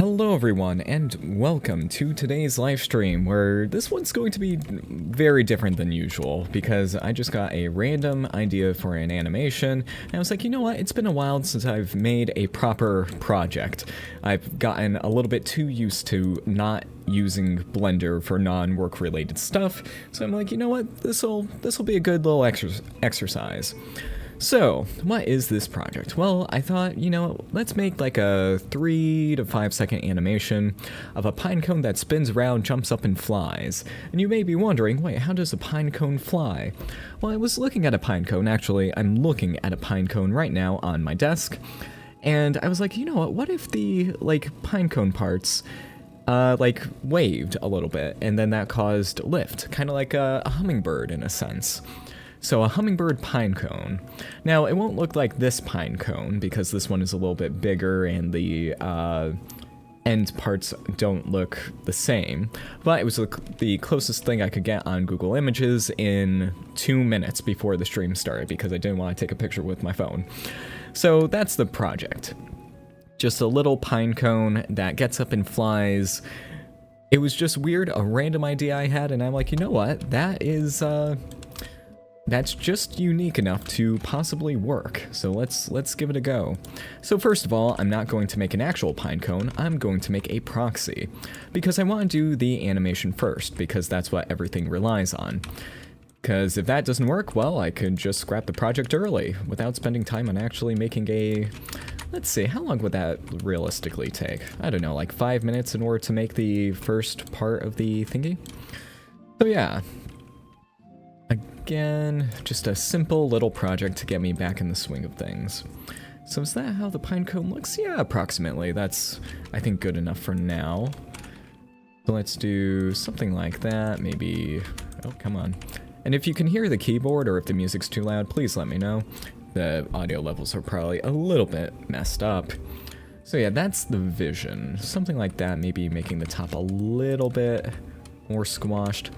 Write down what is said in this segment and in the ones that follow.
Hello everyone, and welcome to today's live stream, where this one's going to be very different than usual, because I just got a random idea for an animation, and I was like, you know what, it's been a while since I've made a proper project. I've gotten a little bit too used to not using Blender for non-work related stuff, so I'm like, you know what, this'll be a good little exercise. So, what is this project? Well, I thought, you know, let's make like a 3 to 5 second animation of a pinecone that spins around, jumps up, and flies. And you may be wondering, wait, how does a pinecone fly? Well, I was looking at a pinecone, actually, I'm looking at a pinecone right now on my desk, and I was like, you know what if the, like, pinecone parts waved a little bit, and then that caused lift, kind of like a hummingbird in a sense. So a hummingbird pinecone. Now, it won't look like this pinecone, because this one is a little bit bigger and the end parts don't look the same, but it was the closest thing I could get on Google Images in 2 minutes before the stream started, because I didn't want to take a picture with my phone. So that's the project. Just a little pinecone that gets up and flies. It was just weird, a random idea I had, and I'm like, you know what, that's just unique enough to possibly work, so let's give it a go. So first of all, I'm not going to make an actual pinecone, I'm going to make a proxy, because I want to do the animation first, because that's what everything relies on. Because if that doesn't work, well, I could just scrap the project early, without spending time on actually making a... Let's see, how long would that realistically take? I don't know, like 5 minutes in order to make the first part of the thingy? So yeah. Again, just a simple little project to get me back in the swing of things. So is that how the pinecone looks? Yeah, approximately. That's, I think, good enough for now. So let's do something like that, maybe... Oh, come on. And if you can hear the keyboard or if the music's too loud, please let me know. The audio levels are probably a little bit messed up. So yeah, that's the vision. Something like that, maybe making the top a little bit more squashed.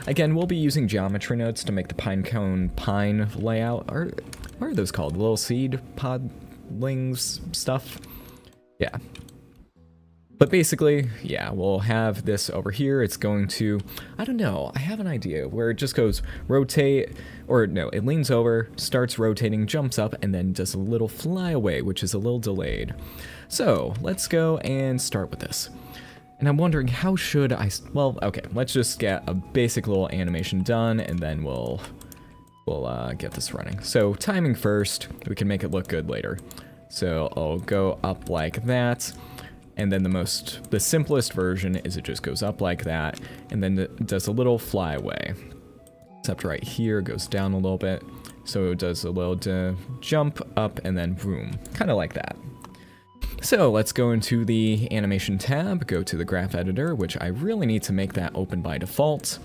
Again, we'll be using geometry nodes to make the pinecone pine layout. Or what are those called? Little seed podlings stuff? Yeah. But basically, yeah, we'll have this over here. It's going to, I don't know, I have an idea where it just goes rotate, or no, it leans over, starts rotating, jumps up, and then does a little flyaway, which is a little delayed. So let's go and start with this. And I'm wondering, how should I... Well, okay, let's just get a basic little animation done, and then we'll get this running. So, timing first. We can make it look good later. So, I'll go up like that, and then the simplest version is it just goes up like that, and then it does a little flyaway. Except right here, goes down a little bit, so it does a little jump up, and then boom. Kind of like that. So let's go into the animation tab, go to the graph editor, which I really need to make that open by default.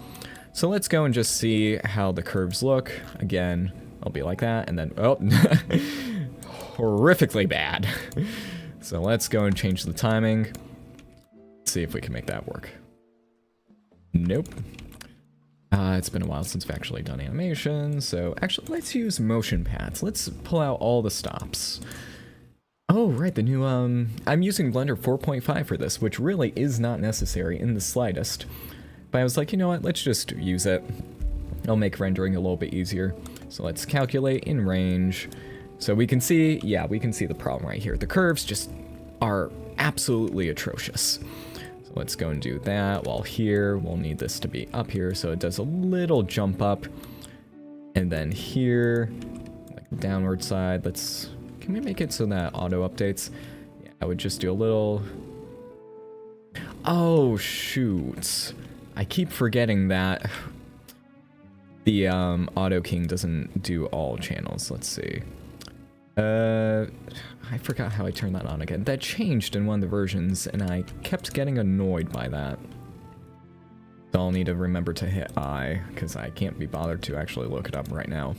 So let's go and just see how the curves look. Again, I'll be like that, and then, oh, horrifically bad. So let's go and change the timing. See if we can make that work. Nope. It's been a while since I've actually done animation, so actually let's use motion paths. Let's pull out all the stops. Oh, right, the new, I'm using Blender 4.5 for this, which really is not necessary in the slightest. But I was like, you know what, let's just use it. It'll make rendering a little bit easier. So let's calculate in range. So we can see, yeah, we can see the problem right here. The curves just are absolutely atrocious. So let's go and do that. While here, we'll need this to be up here, so it does a little jump up. And then here, like the downward side, let's... Can we make it so that auto updates? Yeah, I would just do a little... Oh, shoot. I keep forgetting that the Auto King doesn't do all channels. Let's see. I forgot how I turned that on again. That changed in one of the versions, and I kept getting annoyed by that. So I'll need to remember to hit I, because I can't be bothered to actually look it up right now.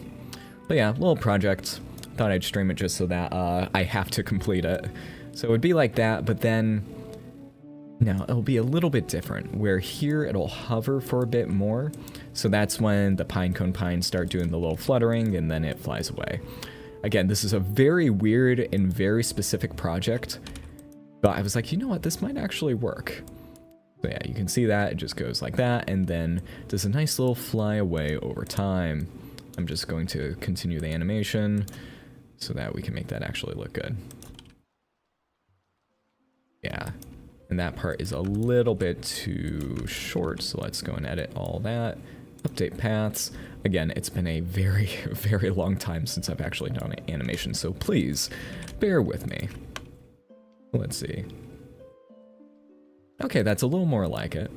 But yeah, little project. Thought I'd stream it just so that I have to complete it. So it would be like that, but then... No, it'll be a little bit different, where here it'll hover for a bit more. So that's when the pinecone pines start doing the little fluttering, and then it flies away. Again, this is a very weird and very specific project. But I was like, you know what, this might actually work. So yeah, you can see that, it just goes like that, and then does a nice little fly away over time. I'm just going to continue the animation so that we can make that actually look good. Yeah, and that part is a little bit too short, so let's go and edit all that. Update paths. Again, it's been a very, very long time since I've actually done an animation, so please bear with me. Let's see. Okay, that's a little more like it.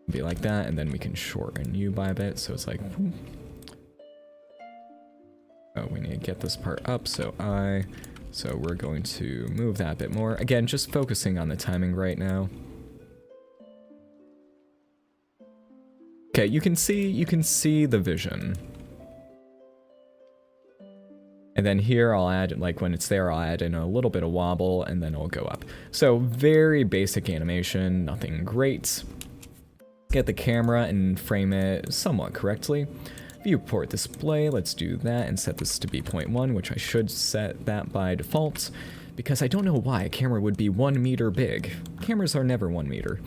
Be like that, and then we can shorten you by a bit, so it's like... Oh, we need to get this part up, so we're going to move that a bit more. Again, just focusing on the timing right now. Okay, you can see the vision. And then here I'll add, like when it's there, I'll add in a little bit of wobble and then it'll go up. So very basic animation, nothing great. Get the camera and frame it somewhat correctly. Viewport display, let's do that and set this to be 0.1, which I should set that by default because I don't know why a camera would be 1 meter big. Cameras are never 1 meter.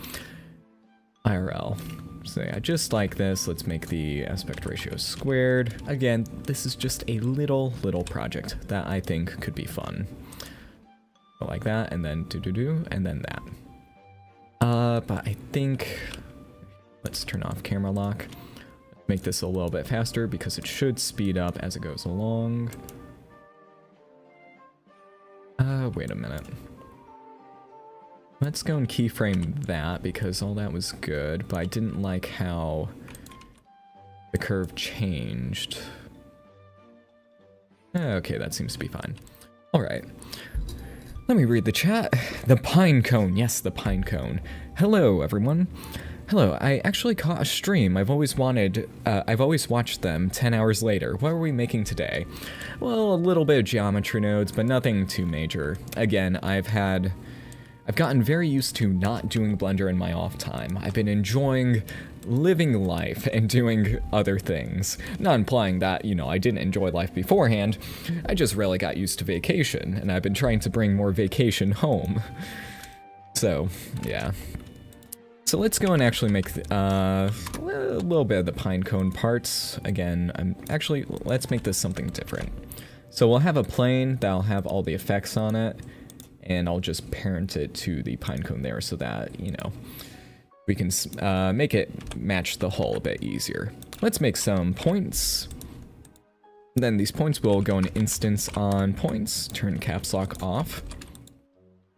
IRL. So yeah, just like this, let's make the aspect ratio squared. Again, this is just a little project that I think could be fun. So like that, and then and then that. But I think, let's turn off camera lock. Make this a little bit faster because it should speed up as it goes along. Wait a minute. Let's go and keyframe that because all that was good, but I didn't like how the curve changed. Okay, that seems to be fine. All right. Let me read the chat. The Pinecone. Yes, the Pinecone. Hello, everyone. Hello, I actually caught a stream. I've always watched them 10 hours later. What are we making today? Well, a little bit of geometry nodes, but nothing too major. Again, I've gotten very used to not doing Blender in my off time. I've been enjoying living life and doing other things. Not implying that, you know, I didn't enjoy life beforehand. I just really got used to vacation, and I've been trying to bring more vacation home. So, yeah. So let's go and actually make a little bit of the Pinecone parts. Again, let's make this something different. So we'll have a plane that'll have all the effects on it, and I'll just parent it to the Pinecone there so that, you know, we can make it match the hull a bit easier. Let's make some points. Then these points will go in instance on points, turn caps lock off.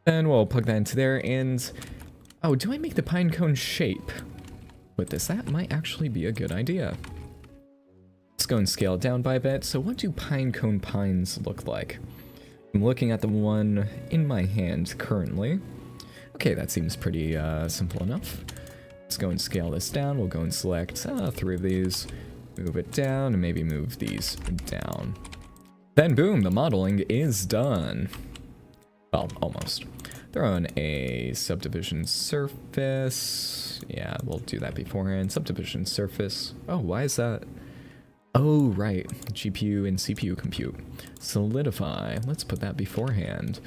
Then we'll plug that into there and... Oh, do I make the Pinecone shape with this? That might actually be a good idea. Let's go and scale it down by a bit. So what do Pinecone pines look like? I'm looking at the one in my hand currently. Okay, that seems pretty simple enough. Let's go and scale this down. We'll go and select 3 of these, move it down, and maybe move these down. Then boom, the modeling is done. Well, almost. Throw in a subdivision surface. Yeah, we'll do that beforehand. Subdivision surface. Oh, why is that? Oh, right. GPU and CPU compute. Solidify. Let's put that beforehand.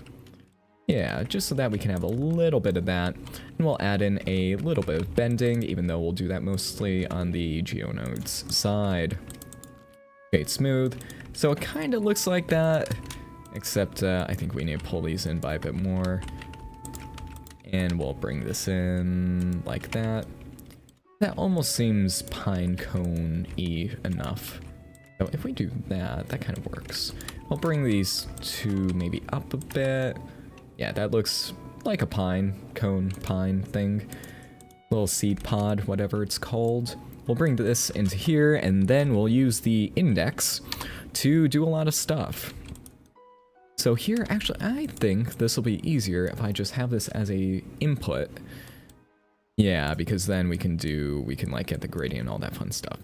Yeah, just so that we can have a little bit of that. And we'll add in a little bit of bending, even though we'll do that mostly on the GeoNodes side. Okay, smooth. So it kind of looks like that, except I think we need to pull these in by a bit more. And we'll bring this in like that. That almost seems Pinecone-y enough. So if we do that, that kind of works. I'll bring these two maybe up a bit. Yeah, that looks like a pine thing. Little seed pod, whatever it's called. We'll bring this into here, and then we'll use the index to do a lot of stuff. So here, actually, I think this will be easier if I just have this as a input. Yeah, because then we can like get the gradient and all that fun stuff.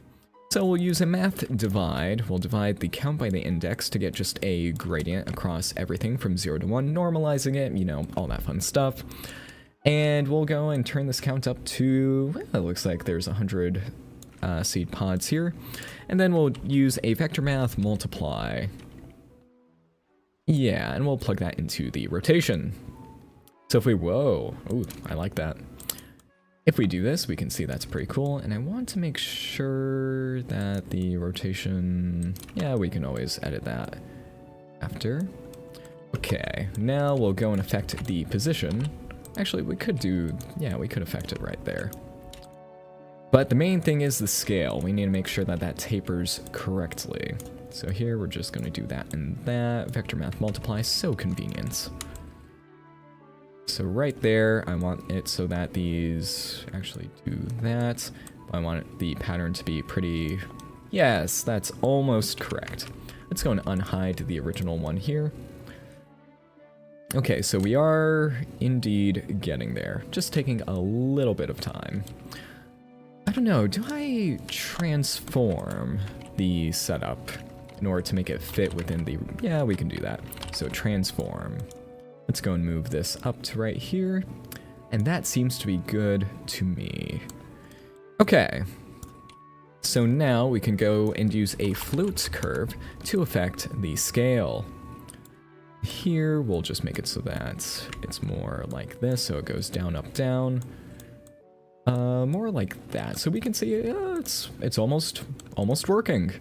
So we'll use a math divide. We'll divide the count by the index to get just a gradient across everything from 0 to 1, normalizing it, you know, all that fun stuff. And we'll go and turn this count up to, well, it looks like there's 100 seed pods here. And then we'll use a vector math multiply. Yeah, and we'll plug that into the rotation. So if we, whoa, ooh, I like that. If we do this, we can see that's pretty cool, and I want to make sure that the rotation, yeah, we can always edit that after. Okay, now we'll go and affect the position. Actually, we could do, yeah, we could affect it right there. But the main thing is the scale. We need to make sure that that tapers correctly. So here we're just going to do that and that. Vector math multiply, so convenient. So right there, I want it so that these actually do that. I want the pattern to be pretty, yes, that's almost correct. Let's go and unhide the original one here. Okay, so we are indeed getting there. Just taking a little bit of time. I don't know, do I transform the setup in order to make it fit within the, yeah, we can do that. So transform. Let's go and move this up to right here. And that seems to be good to me. Okay. So now we can go and use a float curve to affect the scale. Here, we'll just make it so that it's more like this, so it goes down, up, down. More like that, so we can see it's almost working.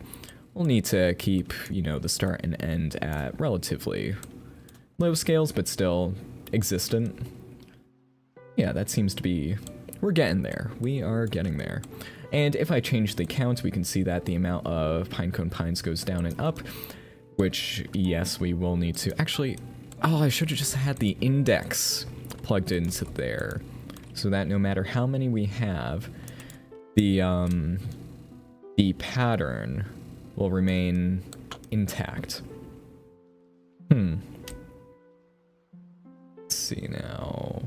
We'll need to keep, you know, the start and end at relatively low scales, but still existent. Yeah, that seems to be, we're getting there. We are getting there. And if I change the count, we can see that the amount of pinecone pines goes down and up, which, yes, we will need to actually, oh, I should have just had the index plugged into there, so that no matter how many we have, the pattern will remain intact. Let's see now.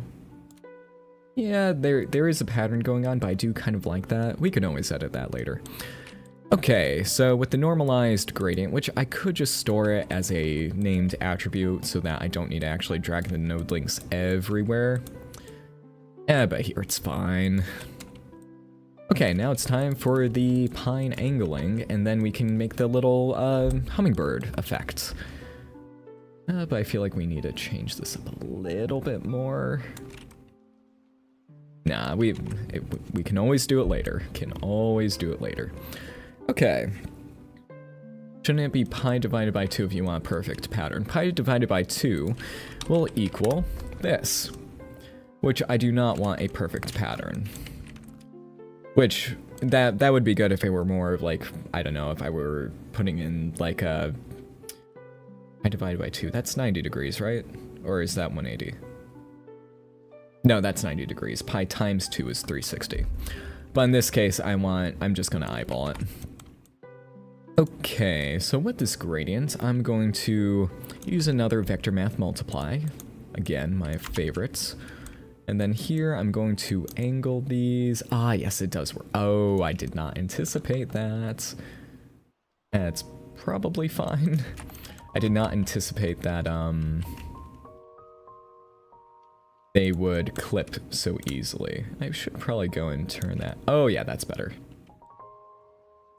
Yeah, there is a pattern going on, but I do kind of like that. We can always edit that later. Okay, so with the normalized gradient, which I could just store it as a named attribute so that I don't need to actually drag the node links everywhere. But here it's fine. Okay, now it's time for the pine angling, and then we can make the little hummingbird effect. But I feel like we need to change this up a little bit more. Nah, we can always do it later. Can always do it later. Okay. Shouldn't it be pi divided by 2 if you want a perfect pattern? Pi divided by 2 will equal this, which I do not want a perfect pattern. Which, that would be good if it were more like, I don't know, if I were putting in like a pi divided by 2. That's 90 degrees, right? Or is that 180? No, that's 90 degrees. Pi times 2 is 360. But in this case, I'm just gonna eyeball it. Okay, so with this gradient, I'm going to use another vector math multiply. Again, my favorites. And then here, I'm going to angle these. Ah, yes, it does work. Oh, I did not anticipate that. That's probably fine. I did not anticipate that, they would clip so easily. I should probably go and turn that. Oh, yeah, that's better.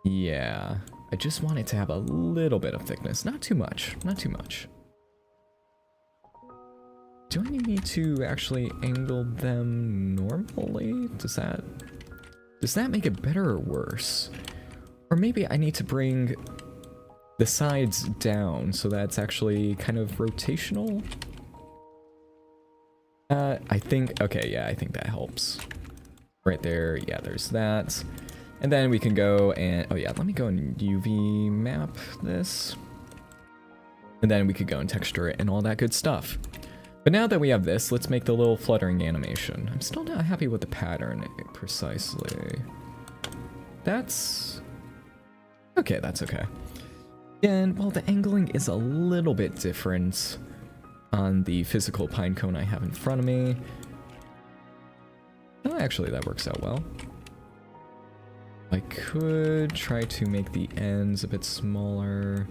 Yeah, I just want it to have a little bit of thickness. Not too much, not too much. Do I need to actually angle them normally? Does that make it better or worse? Or maybe I need to bring the sides down so that's actually kind of rotational? I think, okay, yeah, I think that helps. Right there, yeah, there's that. And then we can go and, oh yeah, let me go and UV map this. And then we could go and texture it and all that good stuff. But now that we have this, let's make the little fluttering animation. I'm still not happy with the pattern precisely. That's... okay, that's okay. And while the angling is a little bit different on the physical pinecone I have in front of me. Oh, actually, that works out well. I could try to make the ends a bit smaller.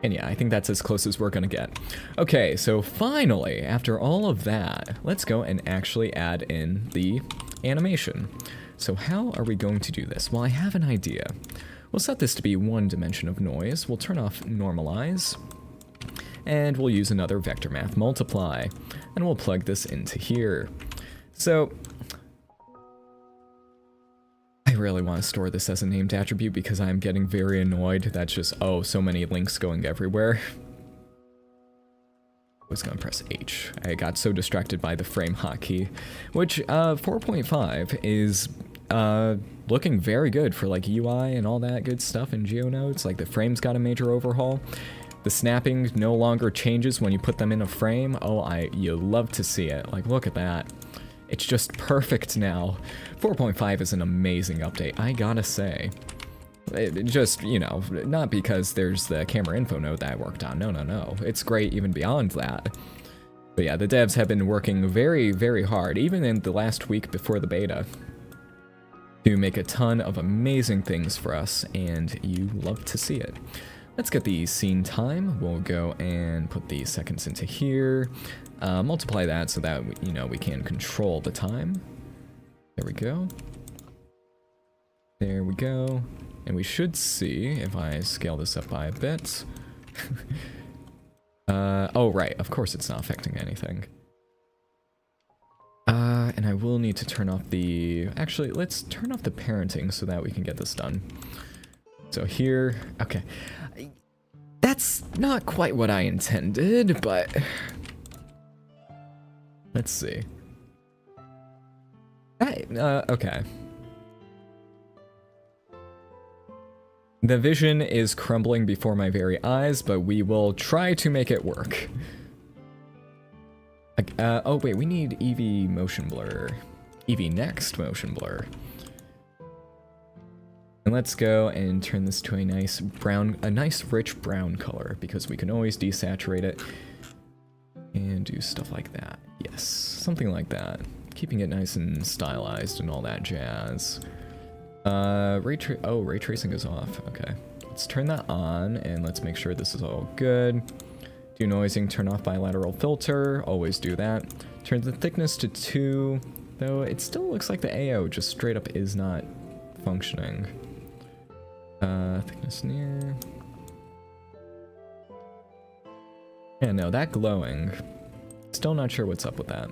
And yeah, I think that's as close as we're gonna get. Okay, so finally, after all of that, let's go and actually add in the animation. So how are we going to do this? Well, I have an idea. We'll set this to be 1 dimension of noise. We'll turn off normalize. and we'll use another vector math multiply, and we'll plug this into here. So I really want to store this as a named attribute because I'm getting very annoyed. That's just, oh, so many links going everywhere. I was going to press H. I got so distracted by the frame hotkey, which 4.5 is looking very good for like UI and all that good stuff in GeoNodes. Like the frame's got a major overhaul. The snapping no longer changes when you put them in a frame. Oh, you love to see it. Like, look at that. It's just perfect now. 4.5 is an amazing update, I gotta say. It just, you know, not because there's the camera info node that I worked on. No. It's great even beyond that. But yeah, the devs have been working very, very hard, even in the last week before the beta, to make a ton of amazing things for us, and you love to see it. Let's get the scene time. We'll go and put the seconds into here. Multiply that so that, you know, we can control the time. There we go. There we go. And we should see, if I scale this up by a bit. Oh, right. Of course it's not affecting anything. And I will need to turn off the... Actually, let's turn off the parenting so that we can get this done. So here... Okay. That's not quite what I intended, but... Let's see. Okay. The vision is crumbling before my very eyes, but we will try to make it work. Oh wait, we need Eevee motion blur. Eevee next motion blur. And let's go and turn this to a nice brown, a nice rich brown color, because we can always desaturate it and do stuff like that. Yes, something like that. Keeping it nice and stylized and all that jazz. Ray tracing is off. Okay. Let's turn that on and let's make sure this is all good. Do noising, turn off bilateral filter. Always do that. Turn the thickness to 2, though it still looks like the AO just straight up is not functioning. Thickness near. Yeah, no, that glowing. Still not sure what's up with that.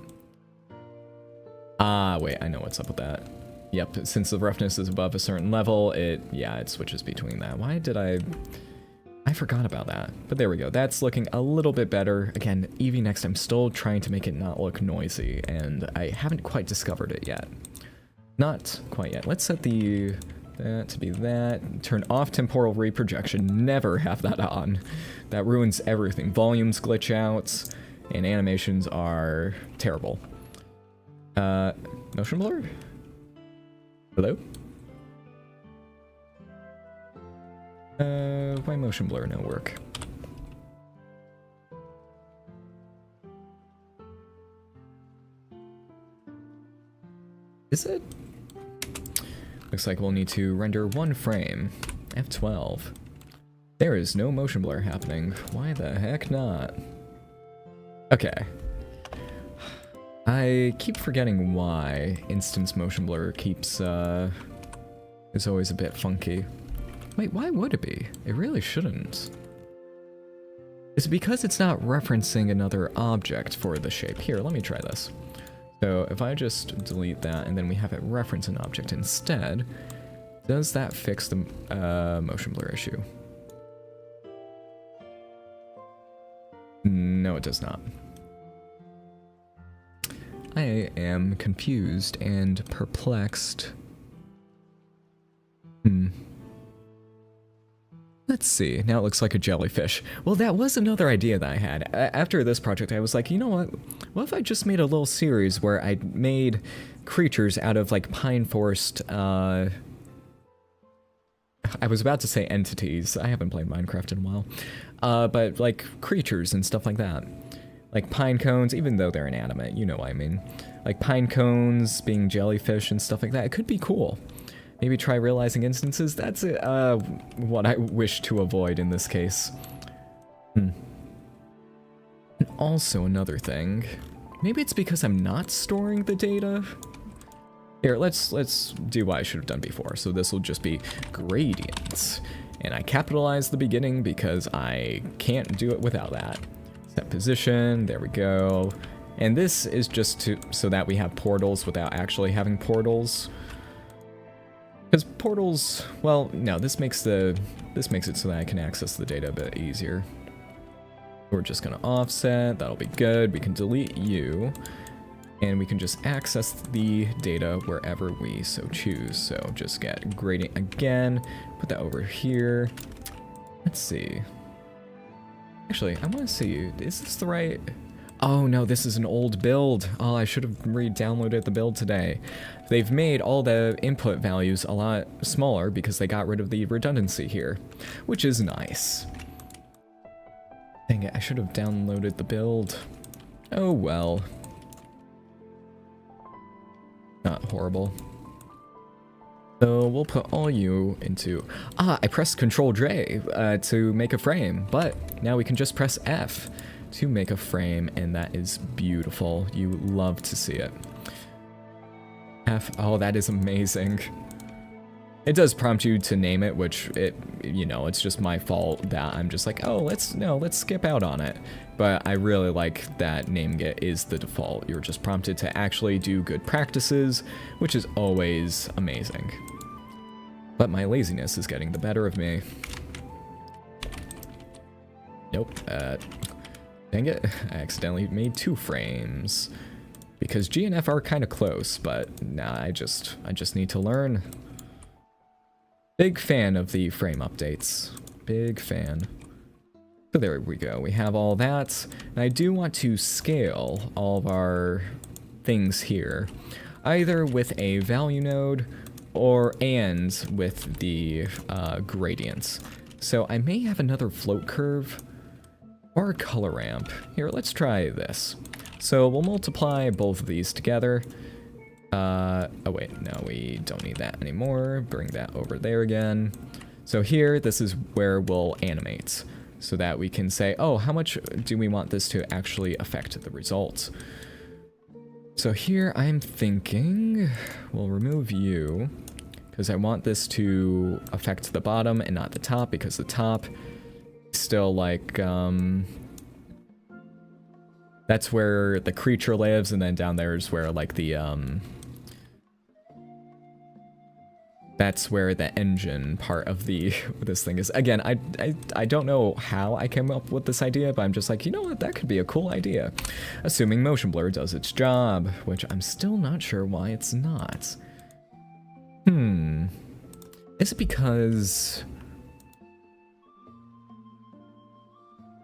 Ah, wait, I know what's up with that. Yep, since the roughness is above a certain level, it switches between that. Why did I forgot about that. But there we go. That's looking a little bit better. Again, Eevee next, I'm still trying to make it not look noisy, and I haven't quite discovered it yet. Not quite yet. Let's set that to be that. Turn off temporal reprojection. Never have that on. That ruins everything. Volumes glitch out, and animations are terrible. Motion blur? Hello? Why motion blur no work? Is it? Looks like we'll need to render 1 frame. F12. There is no motion blur happening. Why the heck not? Okay. I keep forgetting why instance motion blur keeps, is always a bit funky. Wait, why would it be? It really shouldn't. Is it because it's not referencing another object for the shape? Here, let me try this. So if I just delete that and then we have it reference an object instead, does that fix the motion blur issue? No, it does not. I am confused and perplexed. Let's see. Now it looks like a jellyfish. Well, that was another idea that I had. After this project, I was like, you know what? What if I just made a little series where I made creatures out of, like, pine forest, I was about to say entities. I haven't played Minecraft in a while. But, like, creatures and stuff like that. Like pine cones, even though they're inanimate, you know what I mean. Like pine cones being jellyfish and stuff like that. It could be cool. Maybe try realizing instances. That's what I wish to avoid in this case. And also another thing. Maybe it's because I'm not storing the data. Here, let's do what I should have done before. So this will just be gradients. And I capitalize the beginning because I can't do it without that. Set position, there we go. And this is just so that we have portals without actually having portals. Because portals, well, no, this makes it so that I can access the data a bit easier. We're just gonna offset, that'll be good. We can delete you, and we can just access the data wherever we so choose. So just get gradient again, put that over here. Let's see. Actually, I want to see, is this the right? Oh no, this is an old build. Oh, I should have re-downloaded the build today. They've made all the input values a lot smaller because they got rid of the redundancy here, which is nice. Dang it, I should have downloaded the build. Oh well. Not horrible. So we'll put all you into... Ah, I pressed Control J to make a frame, but now we can just press F to make a frame, and that is beautiful. You love to see it. F, oh, that is amazing. It does prompt you to name it, which you know, it's just my fault that I'm just like, oh, let's skip out on it. But I really like that naming it is the default. You're just prompted to actually do good practices, which is always amazing. But my laziness is getting the better of me. Nope, dang it, I accidentally made 2 frames. Because G and F are kind of close, but nah, I just need to learn. Big fan of the frame updates. Big fan. So there we go. We have all that. And I do want to scale all of our things here, either with a value node and with the gradients. So I may have another float curve or a color ramp. Here, let's try this. So we'll multiply both of these together. Oh wait, no, we don't need that anymore. Bring that over there again. So here, this is where we'll animate, so that we can say, oh, how much do we want this to actually affect the results? So here I'm thinking we'll remove you, because I want this to affect the bottom and not the top, because the top is still like, that's where the creature lives, and then down there is where like the, that's where the engine part of this thing is. Again, I don't know how I came up with this idea, but I'm just like, you know what, that could be a cool idea. Assuming motion blur does its job, which I'm still not sure why it's not. Is it because...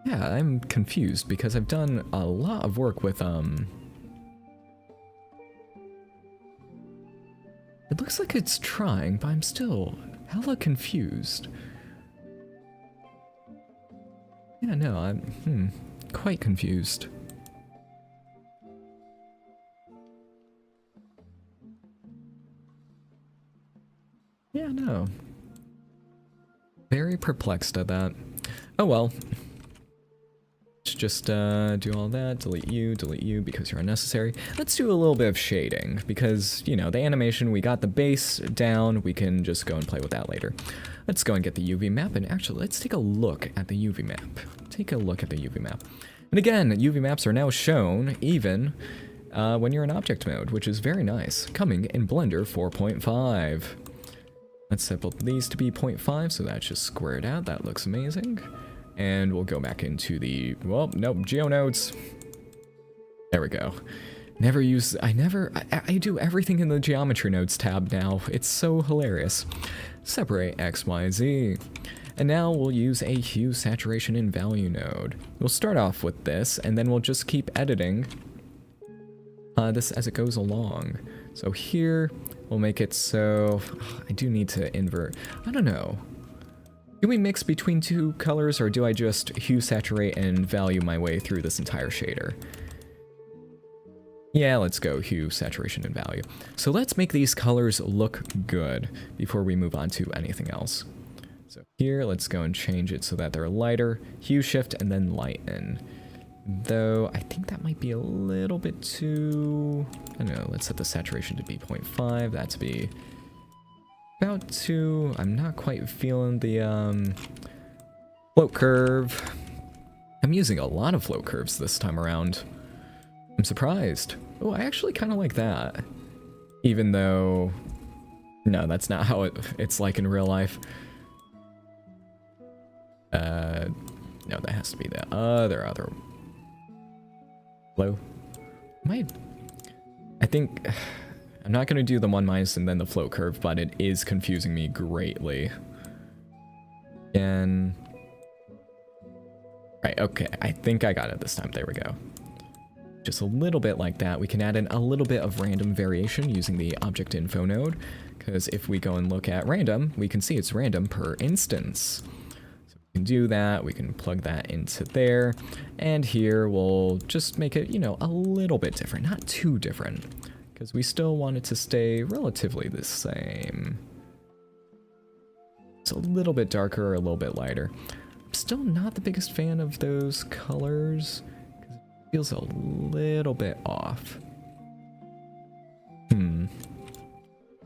Yeah, I'm confused because I've done a lot of work with, It looks like it's trying, but I'm still hella confused. Yeah, no, I'm quite confused. Yeah, no. Very perplexed at that. Oh well. Let's just do all that, delete you because you're unnecessary. Let's do a little bit of shading because, you know, the animation, we got the base down, we can just go and play with that later. Let's go and get the UV map, and actually, let's take a look at the UV map. Take a look at the UV map. And again, UV maps are now shown even when you're in object mode, which is very nice, coming in Blender 4.5. Let's set both these to be 0.5, so that's just squared out. That looks amazing. And we'll go back into the, well, nope, GeoNodes. There we go. I do everything in the Geometry Nodes tab now. It's so hilarious. Separate X, Y, Z. And now we'll use a hue, saturation, and value node. We'll start off with this, and then we'll just keep editing this as it goes along. So here, we'll make it so, I do need to invert, I don't know. Do we mix between 2 colors, or do I just hue, saturate, and value my way through this entire shader? Yeah, let's go hue, saturation, and value. So let's make these colors look good before we move on to anything else. So here, let's go and change it so that they're lighter. Hue shift, and then lighten. Though, I think that might be a little bit too... I don't know, let's set the saturation to be 0.5, that to be... about 2. I'm not quite feeling the float curve. I'm using a lot of float curves this time around. I'm surprised. Oh, I actually kind of like that. Even though... No, that's not how it's like in real life. No, that has to be the other... Hello? I think... I'm not going to do the 1 minus and then the float curve, but it is confusing me greatly. And... Right, okay, I think I got it this time. There we go. Just a little bit like that. We can add in a little bit of random variation using the object info node, because if we go and look at random, we can see it's random per instance. So we can do that, we can plug that into there, and here we'll just make it, you know, a little bit different, not too different, because we still want it to stay relatively the same. It's a little bit darker or a little bit lighter. I'm still not the biggest fan of those colors, because it feels a little bit off.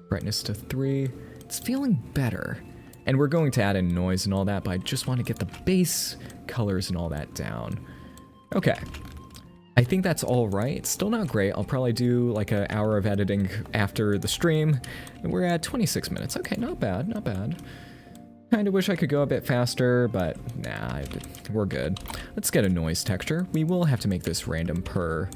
Brightness to 3. It's feeling better. And we're going to add in noise and all that, but I just want to get the base colors and all that down. Okay. I think that's all right. It's still not great. I'll probably do like an hour of editing after the stream. And we're at 26 minutes. Okay, not bad, not bad. Kind of wish I could go a bit faster, but nah, we're good. Let's get a noise texture. We will have to make this random per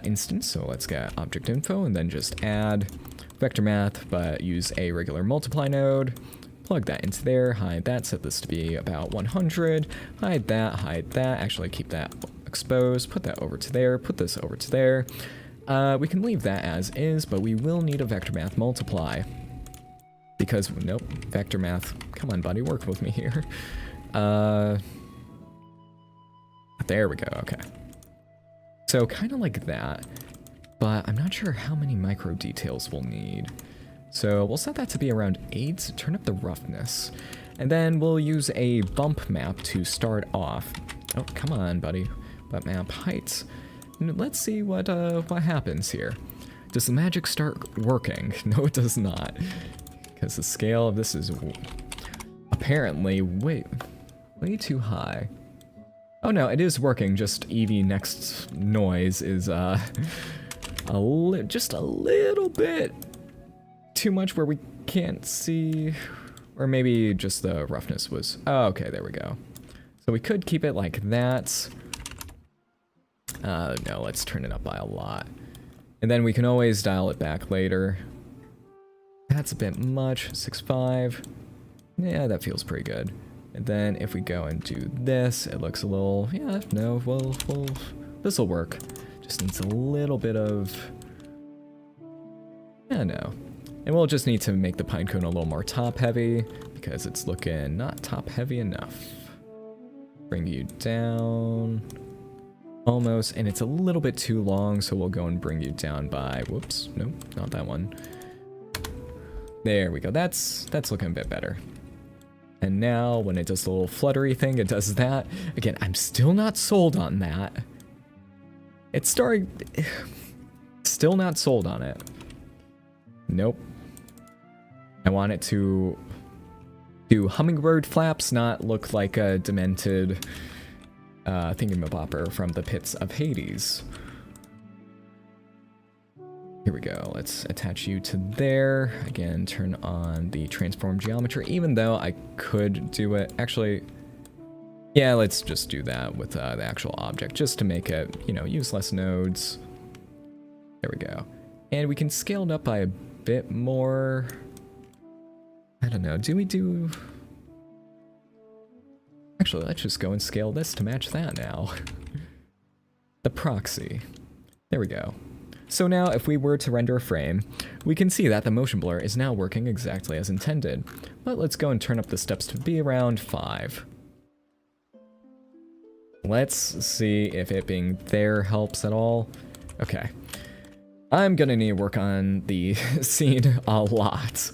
instance, so let's get object info and then just add vector math, but use a regular multiply node. Plug that into there, hide that, set this to be about 100, hide that, actually keep that exposed, put that over to there, put this over to there. We can leave that as is, but we will need a vector math multiply. Because, nope, vector math, come on buddy, work with me here. There we go, okay. So kind of like that, but I'm not sure how many micro details we'll need. So we'll set that to be around 8, turn up the roughness, and then we'll use a bump map to start off. Oh, come on buddy, bump map heights. Let's see what happens here. Does the magic start working? No, it does not. Because the scale of this is apparently way too high. Oh no, it is working, just Eevee next noise is just a little bit too much where we can't see, or maybe just the roughness was, oh, okay, there we go. So we could keep it like that. No, let's turn it up by a lot. And then we can always dial it back later. That's a bit much, 6.5. Yeah, that feels pretty good. And then if we go and do this, it looks a little, yeah, no, well, this'll work. Just needs a little bit of, yeah, no. And we'll just need to make the Pinecone a little more top heavy because it's looking not top heavy enough. Bring you down, almost, and it's a little bit too long, so we'll go and bring you down by, whoops, nope, not that one. There we go, that's looking a bit better. And now, when it does the little fluttery thing, it does that. Again, I'm still not sold on that. It's starting... Still not sold on it. Nope. I want it to do hummingbird flaps, not look like a demented thingamabopper from the pits of Hades. Here we go, let's attach you to there. Again, turn on the transform geometry, even though I could do it. Actually, yeah, let's just do that with the actual object, just to make it, you know, use less nodes. There we go. And we can scale it up by a bit more. I don't know, do we do... Actually, let's just go and scale this to match that now. The proxy. There we go. So now, if we were to render a frame, we can see that the motion blur is now working exactly as intended. But let's go and turn up the steps to be around 5. Let's see if it being there helps at all. Okay. I'm gonna need to work on the scene a lot.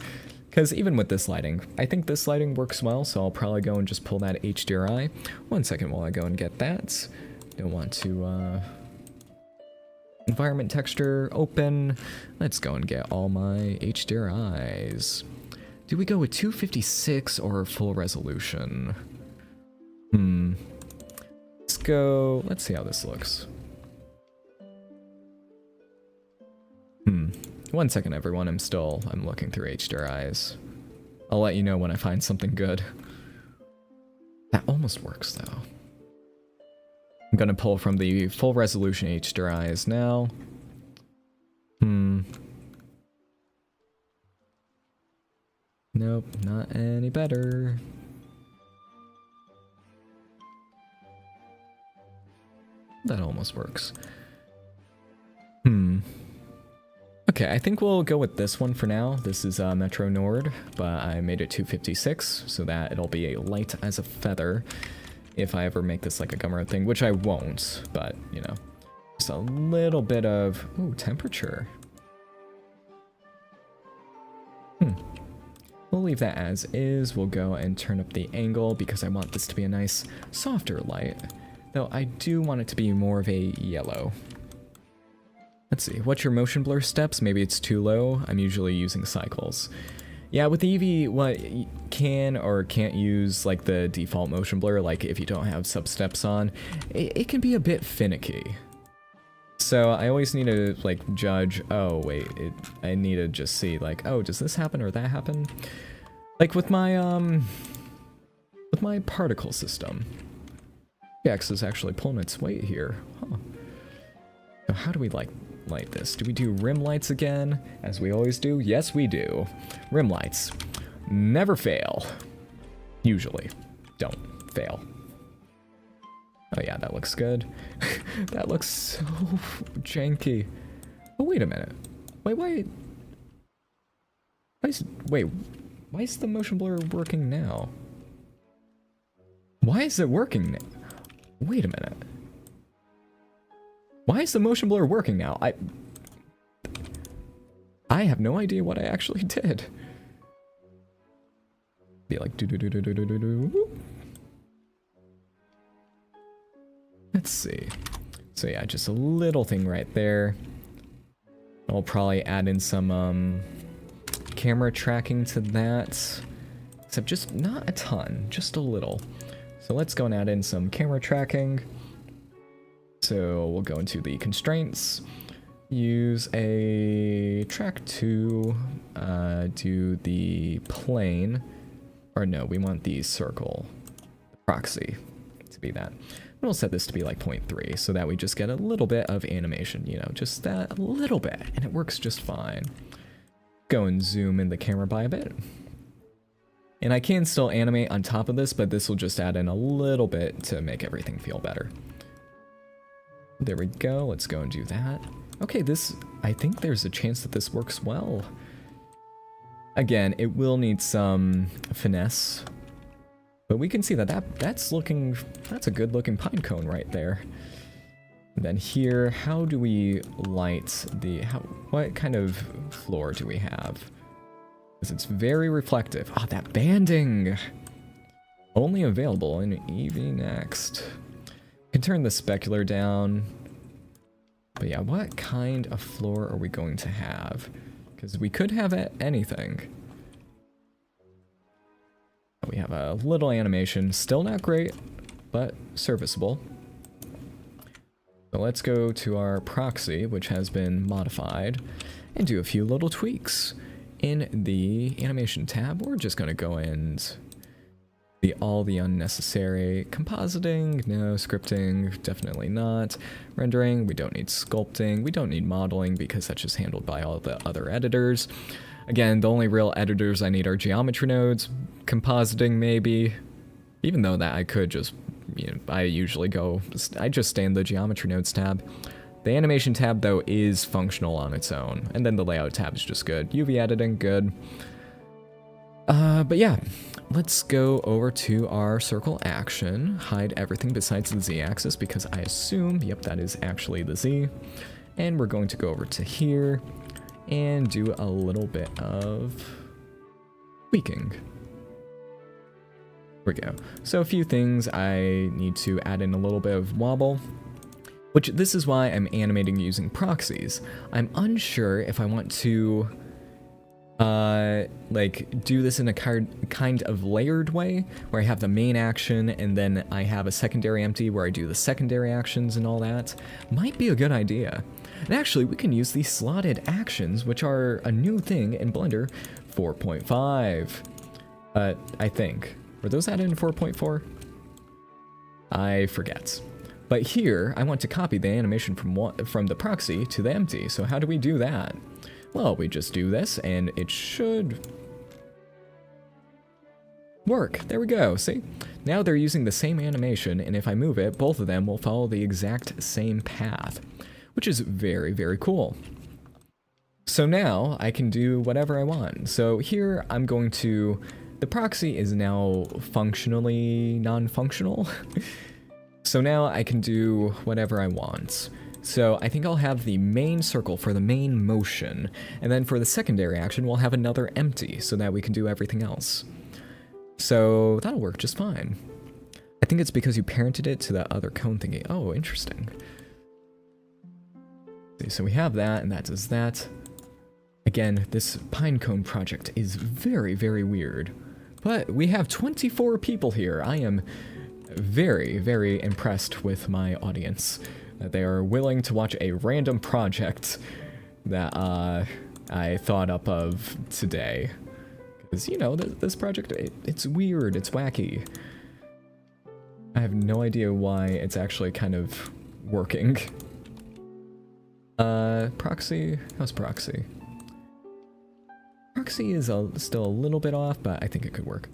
Because even with this lighting, I think this lighting works well, so I'll probably go and just pull that HDRI. 1 second while I go and get that. Don't want to, environment texture, open. Let's go and get all my HDRIs. Do we go with 256 or full resolution? It's go, let's see how this looks. 1 second, everyone. I'm looking through HDRIs. I'll let you know when I find something good. That almost works, though. I'm gonna pull from the full resolution HDRIs now. Nope, not any better. That almost works. Okay, I think we'll go with this one for now. This is Metro Nord, but I made it 256 so that it'll be light as a feather if I ever make this like a Gumroad thing, which I won't, but, you know, just a little bit of, ooh, temperature. We'll leave that as is. We'll go and turn up the angle because I want this to be a nice, softer light, though I do want it to be more of a yellow. Let's see, what's your motion blur steps? Maybe it's too low. I'm usually using cycles. Yeah, with the Eevee, what you can or can't use, like the default motion blur, like if you don't have sub-steps on, it can be a bit finicky. So I always need to like judge, oh wait, I need to just see like, oh, does this happen or that happen? Like with my particle system. X is actually pulling its weight here. Huh. So how do we light this? Do we do rim lights again, as we always do? Yes, we do. Rim lights. Never fail. Usually. Don't fail. Oh yeah, that looks good. That looks so janky. Oh, wait a minute. Wait, why is the motion blur working now? Why is it working now? Wait a minute. Why is the motion blur working now? I have no idea what I actually did. Be like do do do do do do do do. Let's see. So yeah, just a little thing right there. I'll probably add in some camera tracking to that. Except just not a ton, just a little. So let's go and add in some camera tracking. So we'll go into the constraints, use a track to do the plane, or no, we want the circle, the proxy to be that. And we'll set this to be like 0.3 so that we just get a little bit of animation, you know, just that little bit, and it works just fine. Go and zoom in the camera by a bit. And I can still animate on top of this, but this will just add in a little bit to make everything feel better. There we go, let's go and do that. Okay, I think there's a chance that this works well. Again, it will need some finesse, but we can see that's a good looking Pinecone right there. And then here, how do we light what kind of floor do we have? Because it's very reflective. Ah, that banding! Only available in Eevee Next. Can turn the specular down. But yeah, what kind of floor are we going to have? Because we could have anything. We have a little animation, still not great, but serviceable. So let's go to our proxy, which has been modified, and do a few little tweaks. In the animation tab, we're just going to go and all the unnecessary compositing, no, scripting, definitely not. Rendering, we don't need sculpting, we don't need modeling because that's just handled by all the other editors. Again, the only real editors I need are geometry nodes, compositing maybe, even though that I could just, you know, I just stay in the geometry nodes tab. The animation tab though is functional on its own, and then the layout tab is just good. UV editing, good. But yeah. Let's go over to our circle action, hide everything besides the Z-axis because I assume, yep, that is actually the Z. And we're going to go over to here and do a little bit of tweaking. Here we go. So a few things, I need to add in a little bit of wobble, which this is why I'm animating using proxies. I'm unsure if I want to like do this in a kind of layered way where I have the main action and then I have a secondary empty where I do the secondary actions and all that. Might be a good idea. And actually, we can use these slotted actions, which are a new thing in Blender 4.5. I think. Were those added in 4.4? I forget. But here, I want to copy the animation from the proxy to the empty. So how do we do that? Well, we just do this, and it should work. There we go, see? Now they're using the same animation, and if I move it, both of them will follow the exact same path, which is very, very cool. So now I can do whatever I want. So here I'm going to... The proxy is now functionally non-functional. So now I can do whatever I want. So I think I'll have the main circle for the main motion, and then for the secondary action we'll have another empty so that we can do everything else. So that'll work just fine. I think it's because you parented it to that other cone thingy. Oh, interesting. So we have that, and that does that. Again, this Pinecone project is very, very weird. But we have 24 people here. I am very, very impressed with my audience. That they are willing to watch a random project that I thought up of today. Because, you know, this project, it's weird, it's wacky. I have no idea why it's actually kind of working. Proxy, how's proxy? Proxy is still a little bit off, but I think it could work.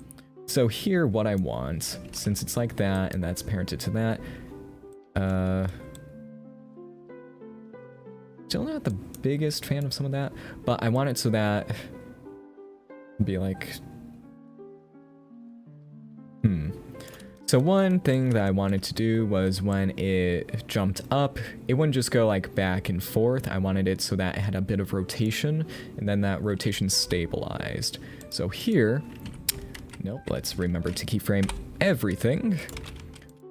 So here, what I want, since it's like that, and that's parented to that, still not the biggest fan of some of that, but I want it so that it'd be like, So one thing that I wanted to do was when it jumped up, it wouldn't just go like back and forth. I wanted it so that it had a bit of rotation, and then that rotation stabilized. So here, nope, let's remember to keyframe everything,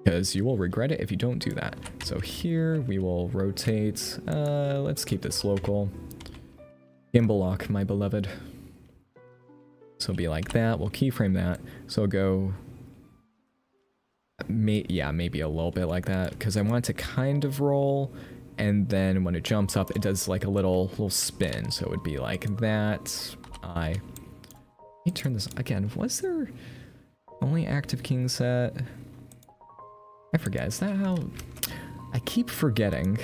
because you will regret it if you don't do that. So here we will rotate, let's keep this local. Gimbal lock, my beloved. So it'll be like that, we'll keyframe that. So it'll go, yeah, maybe a little bit like that, because I want it to kind of roll, and then when it jumps up, it does like a little spin. So it would be like that. Let me turn this, again, was there only active king set? I forget, is that how... I keep forgetting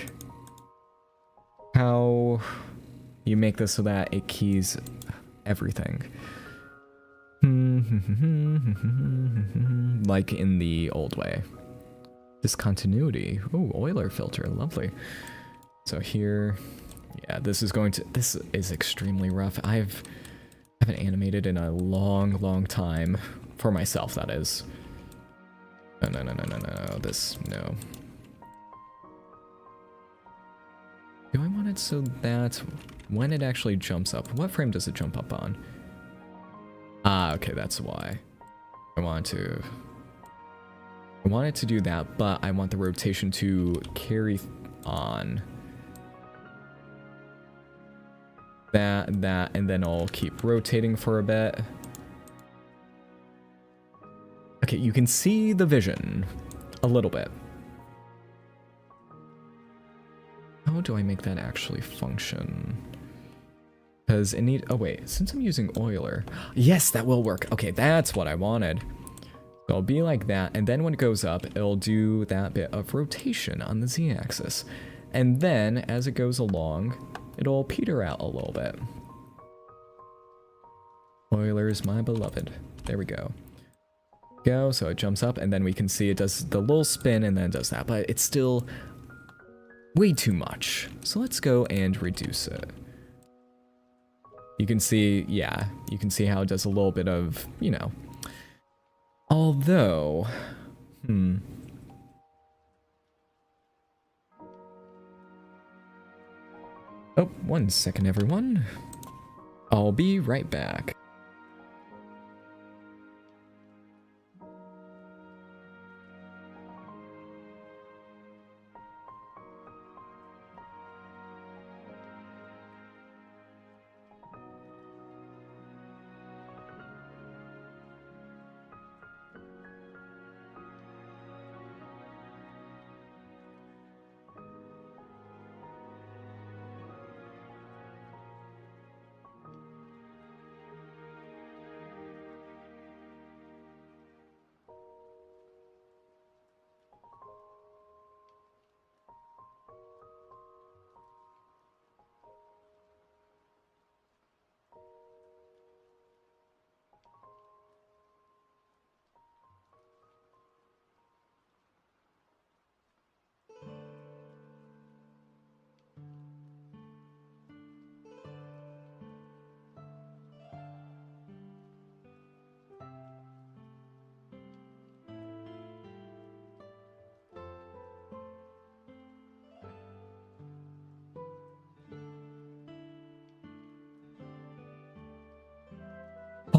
how you make this so that it keys everything. Like in the old way. Discontinuity. Oh, Euler filter, lovely. So here, yeah, this is extremely rough. I haven't animated in a long time. For myself, that is. No, no. Do I want it so that when it actually jumps up, what frame does it jump up on? Ah, okay, that's why. I want it to do that, but I want the rotation to carry on. That, and then I'll keep rotating for a bit. Okay, you can see the vision a little bit. How do I make that actually function? Because it oh wait, since I'm using Euler, yes, that will work. Okay, that's what I wanted. So it'll be like that, and then when it goes up, it'll do that bit of rotation on the z-axis. And then, as it goes along, it'll peter out a little bit. Euler's my beloved. There we go. So it jumps up, and then we can see it does the little spin, and then it does that, but it's still way too much. So let's go and reduce it. You can see, yeah, you can see how it does a little bit of, you know. Although, Oh, 1 second, everyone. I'll be right back.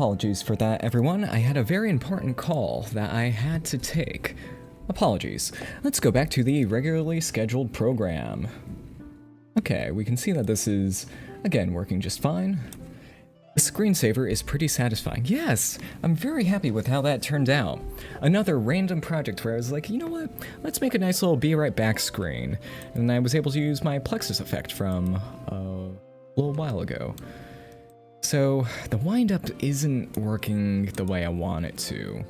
Apologies for that, everyone. I had a very important call that I had to take. Apologies. Let's go back to the regularly scheduled program. Okay, we can see that this is, again, working just fine. The screensaver is pretty satisfying. Yes, I'm very happy with how that turned out. Another random project where I was like, you know what? Let's make a nice little be right back screen. And I was able to use my Plexus effect from a little while ago. So the wind-up isn't working the way I want it to.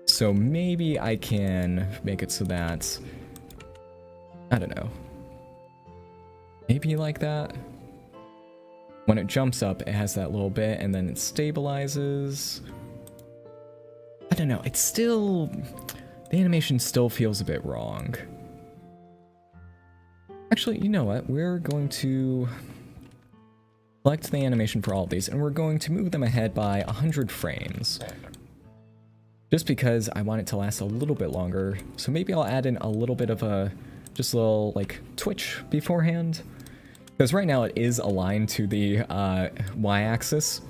So maybe I can make it so that, I don't know, maybe like that. When it jumps up, it has that little bit, and then it stabilizes. I don't know, it's still, the animation still feels a bit wrong. Actually, you know what, we're going to select the animation for all of these, and we're going to move them ahead by 100 frames. Just because I want it to last a little bit longer, so maybe I'll add in a little bit of a, just a little, like, twitch beforehand. Because right now it is aligned to the y-axis,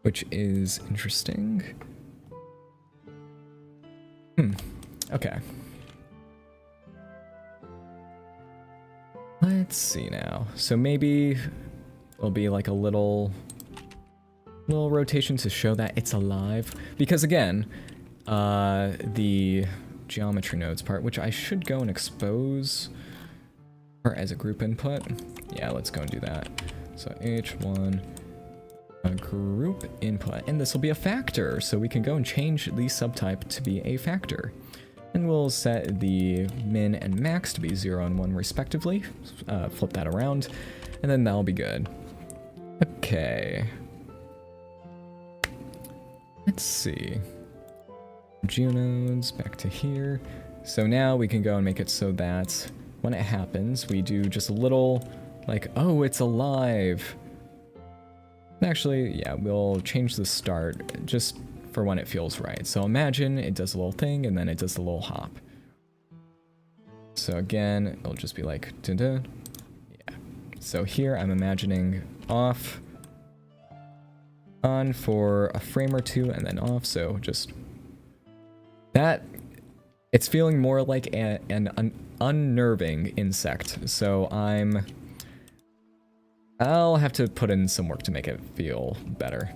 which is interesting. Okay. Let's see now. So maybe it'll be like a little rotation to show that it's alive. Because again, the geometry nodes part, which I should go and expose as a group input. Yeah, let's go and do that. So H1, a group input, and this will be a factor, so we can go and change the subtype to be a factor. And we'll set the min and max to be 0 and 1 respectively, flip that around, and then that'll be good. Okay. Let's see. Geonodes, back to here. So now we can go and make it so that when it happens, we do just a little, like, oh, it's alive. Actually, yeah, we'll change the start just for when it feels right. So imagine it does a little thing, and then it does a little hop. So again, it'll just be like, dun-dun. Yeah. So here I'm imagining off, on for a frame or two, and then off, so just that. It's feeling more like an unnerving insect, so I'll have to put in some work to make it feel better.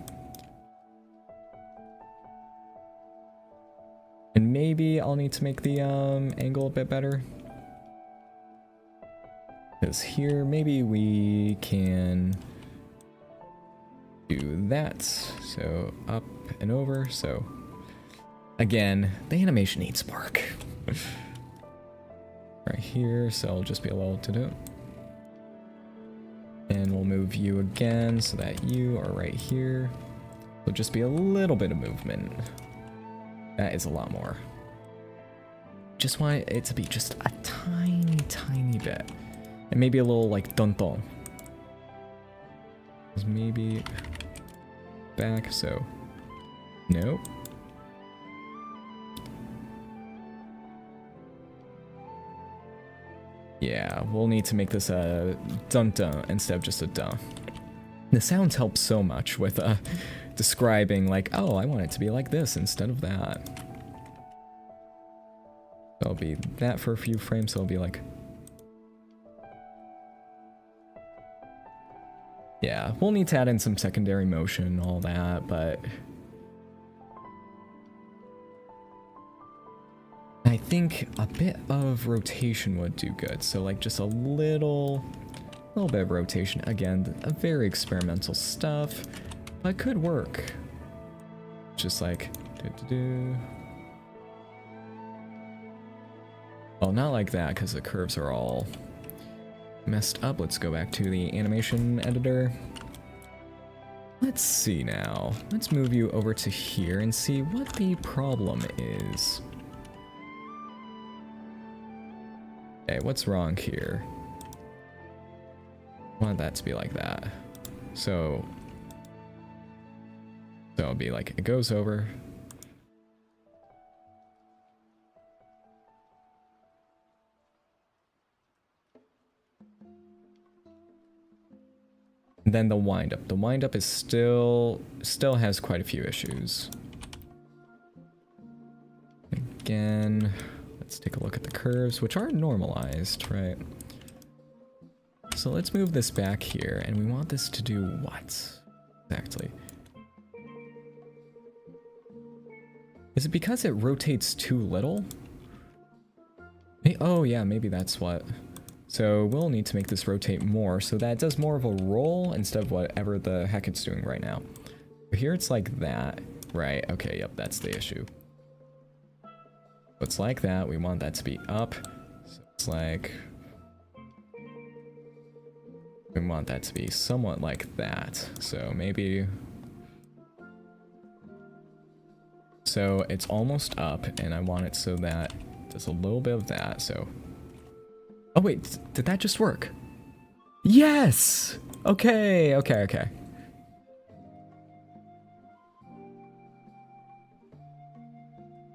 And maybe I'll need to make the angle a bit better. Because here, maybe we can do that. So up and over, so again, the animation needs work. Right here, so I'll just be a little to-do. And we'll move you again so that you are right here. There'll just be a little bit of movement. That is a lot more. Just want it to be just a tiny, tiny bit. And maybe a little like dun-dun. Maybe back, so nope. Yeah, we'll need to make this a dun-dun instead of just a dun. The sounds help so much with describing like, oh, I want it to be like this instead of that. So it'll be that for a few frames, so it'll be like... Yeah, we'll need to add in some secondary motion and all that, but... I think a bit of rotation would do good. So like just a little bit of rotation. Again, a very experimental stuff, but could work. Just like, well, not like that because the curves are all messed up. Let's go back to the animation editor. Let's see now. Let's move you over to here and see what the problem is. Okay, what's wrong here? I want that to be like that. So it'll be like, it goes over. And then the wind-up. The wind-up is still has quite a few issues. Again, let's take a look at the curves, which are normalized, right? So let's move this back here, and we want this to do what? Exactly. Is it because it rotates too little? Oh yeah, maybe that's what. So we'll need to make this rotate more so that it does more of a roll instead of whatever the heck it's doing right now. Here it's like that. Right, okay, yep, that's the issue. It's like that, we want that to be up. So it's like... we want that to be somewhat like that. So maybe... so it's almost up, and I want it so that there's a little bit of that, so... oh wait, did that just work? Yes! Okay, okay, okay.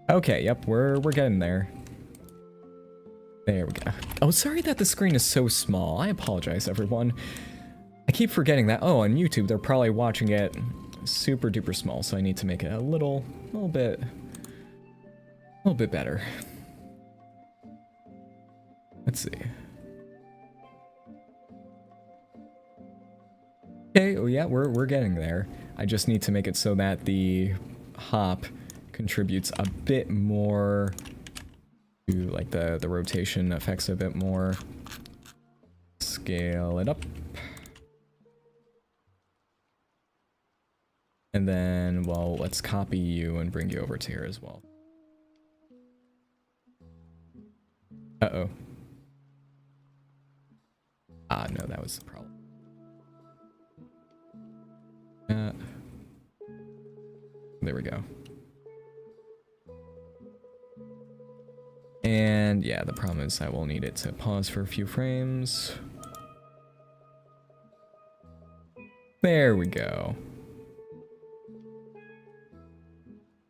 Okay, yep, we're getting there. There we go. Oh, sorry that the screen is so small. I apologize, everyone. I keep forgetting that. Oh, on YouTube, they're probably watching it super duper small, so I need to make it a little bit better. Let's see. Okay, oh yeah, we're getting there. I just need to make it so that the hop contributes a bit more to like the rotation affects a bit more. Scale it up. And then, well, let's copy you and bring you over to here as well. Uh-oh. Ah, no, that was the problem. There we go. And yeah, the problem is I will need it to pause for a few frames. There we go.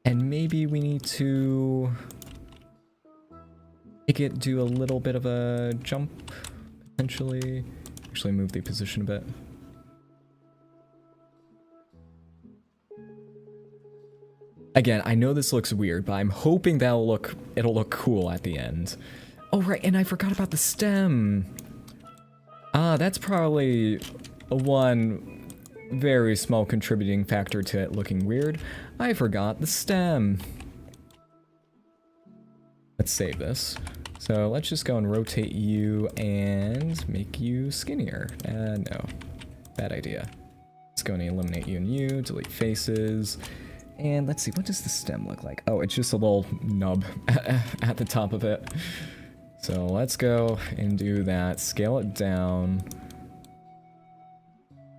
And maybe we need to make it do a little bit of a jump, potentially. Actually move the position a bit. Again, I know this looks weird, but I'm hoping it'll look cool at the end. Oh right, and I forgot about the stem. Ah, that's probably one very small contributing factor to it looking weird. I forgot the stem. Let's save this. So let's just go and rotate you and make you skinnier. No, bad idea. Let's go and eliminate you and you, delete faces. And let's see, what does the stem look like? Oh, it's just a little nub at the top of it. So let's go and do that, scale it down.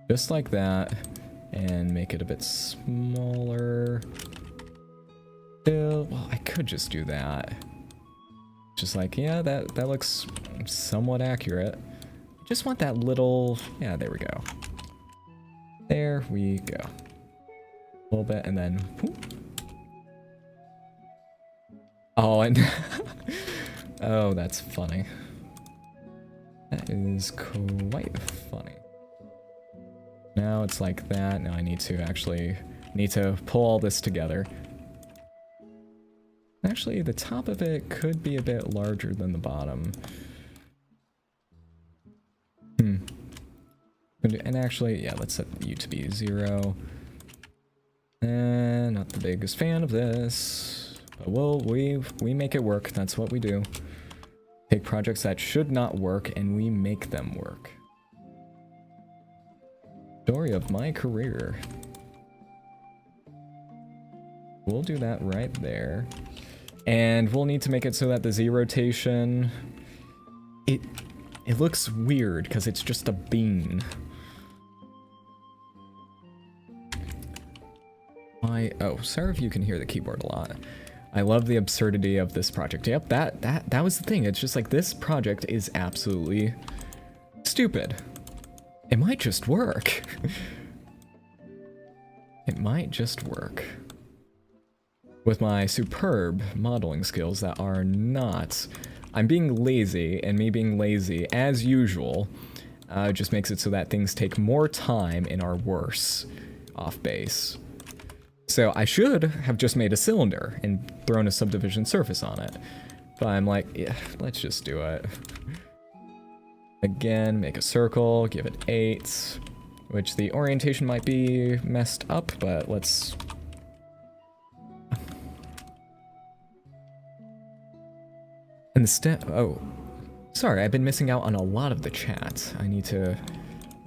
Just like that, and make it a bit smaller. Well, I could just do that. Just like, yeah, that looks somewhat accurate. Just want that little, yeah, there we go. There we go. A little bit, and then, whoop. Oh, and, oh, that's funny. That is quite funny. Now it's like that. Now I need to pull all this together. Actually, the top of it could be a bit larger than the bottom. And actually, yeah, let's set you to be 0. Not the biggest fan of this, but we make it work. That's what we do. Take projects that should not work and we make them work. Story of my career. We'll do that right there. And we'll need to make it so that the Z rotation, it looks weird because it's just a bean. Oh, sorry if you can hear the keyboard a lot. I love the absurdity of this project. Yep, that was the thing. It's just like this project is absolutely stupid. It might just work. It might just work. With my superb modeling skills that are not... I'm being lazy, and me being lazy, as usual, It just makes it so that things take more time and are worse off base. So I should have just made a cylinder and thrown a subdivision surface on it. But I'm like, yeah, let's just do it. Again, make a circle, give it 8, which the orientation might be messed up, but let's... And the step... Oh, sorry, I've been missing out on a lot of the chat. I need to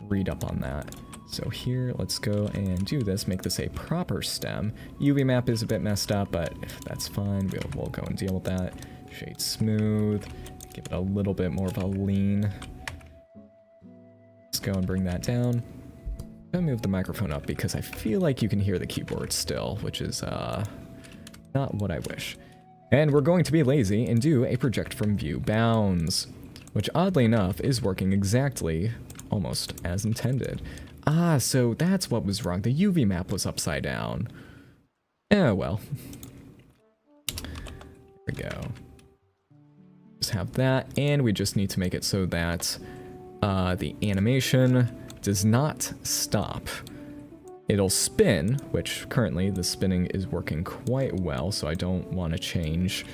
read up on that. So here, let's go and do this, make this a proper stem. UV map is a bit messed up, but that's fine. We'll go and deal with that. Shade smooth, give it a little bit more of a lean. Let's go and bring that down. I'm gonna move the microphone up because I feel like you can hear the keyboard still, which is not what I wish. And we're going to be lazy and do a project from view bounds, which oddly enough is working exactly almost as intended. Ah, so that's what was wrong. The UV map was upside down. Eh, well. There we go. Just have that, and we just need to make it so that the animation does not stop. It'll spin, which currently the spinning is working quite well, so I don't want to change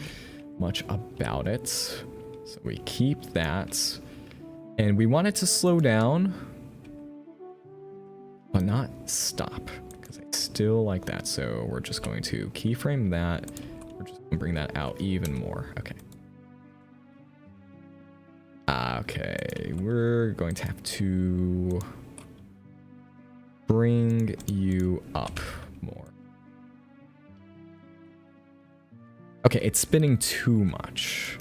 much about it. So we keep that. And we want it to slow down, but not stop, because I still like that. So we're just going to keyframe that. We're just going to bring that out even more. Okay. Okay, we're going to have to bring you up more. Okay, it's spinning too much.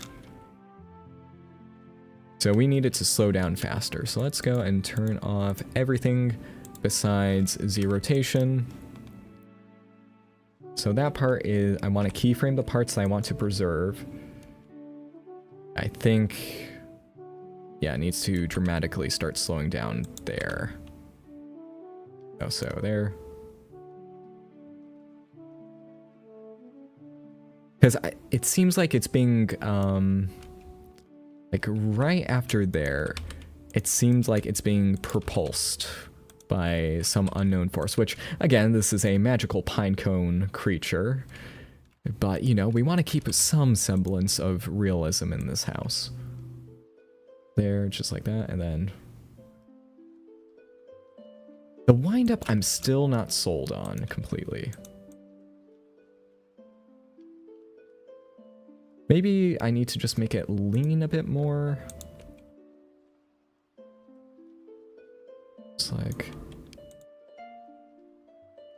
So we need it to slow down faster. So let's go and turn off everything besides Z rotation. So that part is, I want to keyframe the parts that I want to preserve. I think, yeah, it needs to dramatically start slowing down there. Oh, so there. Because it seems like it's being, like right after there, it seems like it's being propulsed by some unknown force, which, again, this is a magical pinecone creature. But, you know, we want to keep some semblance of realism in this house. There, just like that, and then... The wind-up, I'm still not sold on completely. Maybe I need to just make it lean a bit more. It's like...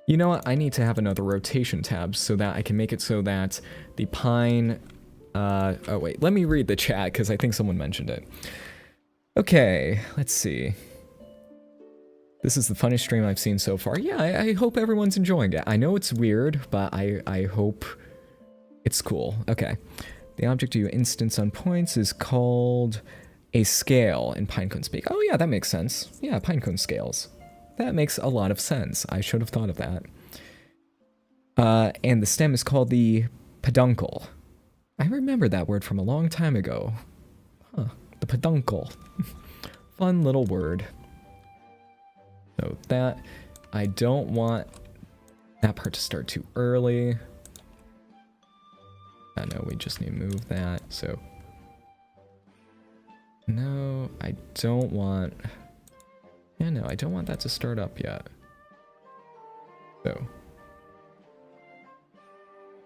You know what? I need to have another rotation tab so that I can make it so that the pine... oh wait, let me read the chat because I think someone mentioned it. Okay, let's see. This is the funniest stream I've seen so far. Yeah, I hope everyone's enjoying it. I know it's weird, but I hope it's cool. Okay. The object you instance on points is called a scale in Pinecone speak. Oh yeah, that makes sense. Yeah, Pinecone scales. That makes a lot of sense. I should have thought of that. And the stem is called the peduncle. I remember that word from a long time ago. Huh, the peduncle. Fun little word. So that, I don't want that part to start too early. No, we just need to move that, so. No, I don't want, yeah, no, I don't want that to start up yet. So.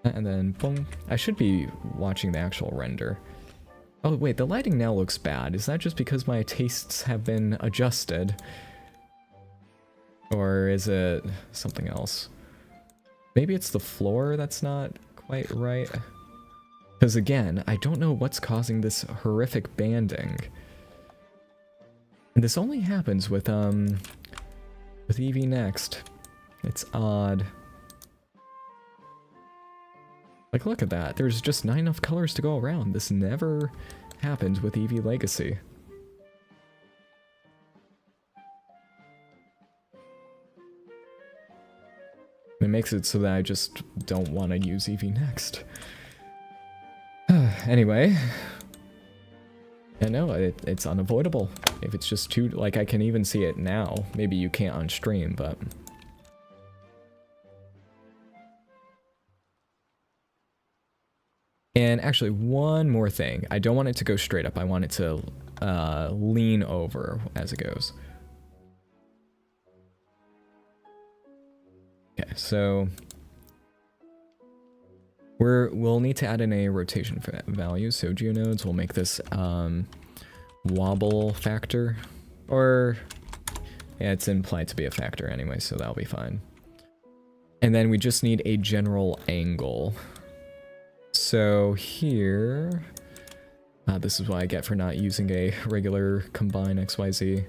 And then, boom. I should be watching the actual render. Oh wait, the lighting now looks bad. Is that just because my tastes have been adjusted? Or is it something else? Maybe it's the floor that's not quite right. Because again, I don't know what's causing this horrific banding. And this only happens with Eevee Next. It's odd. Like, look at that. There's just not enough colors to go around. This never happened with Eevee Legacy. It makes it so that I just don't want to use Eevee Next. Anyway. Yeah, no, it's unavoidable. If it's just too, like, I can even see it now. Maybe you can't on stream, but... And actually, one more thing. I don't want it to go straight up. I want it to lean over as it goes. Okay, so... We'll need to add in a rotation value, so geonodes will make this wobble factor, or yeah, it's implied to be a factor anyway, so that'll be fine. And then we just need a general angle. So here, this is what I get for not using a regular combine XYZ.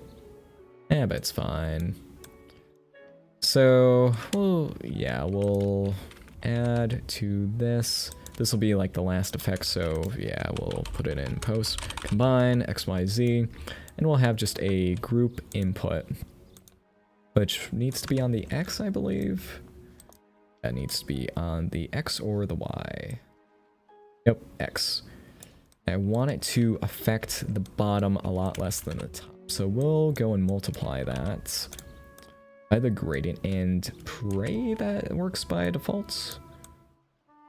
Yeah, but it's fine. So, well, yeah, we'll add to this. This will be like the last effect, so yeah, we'll put it in post. Combine XYZ, and we'll have just a group input, which needs to be on the X, I believe. That needs to be on the X or the Y. Yep, X. I want it to affect the bottom a lot less than the top, so we'll go and multiply that by the gradient and pray that it works by default.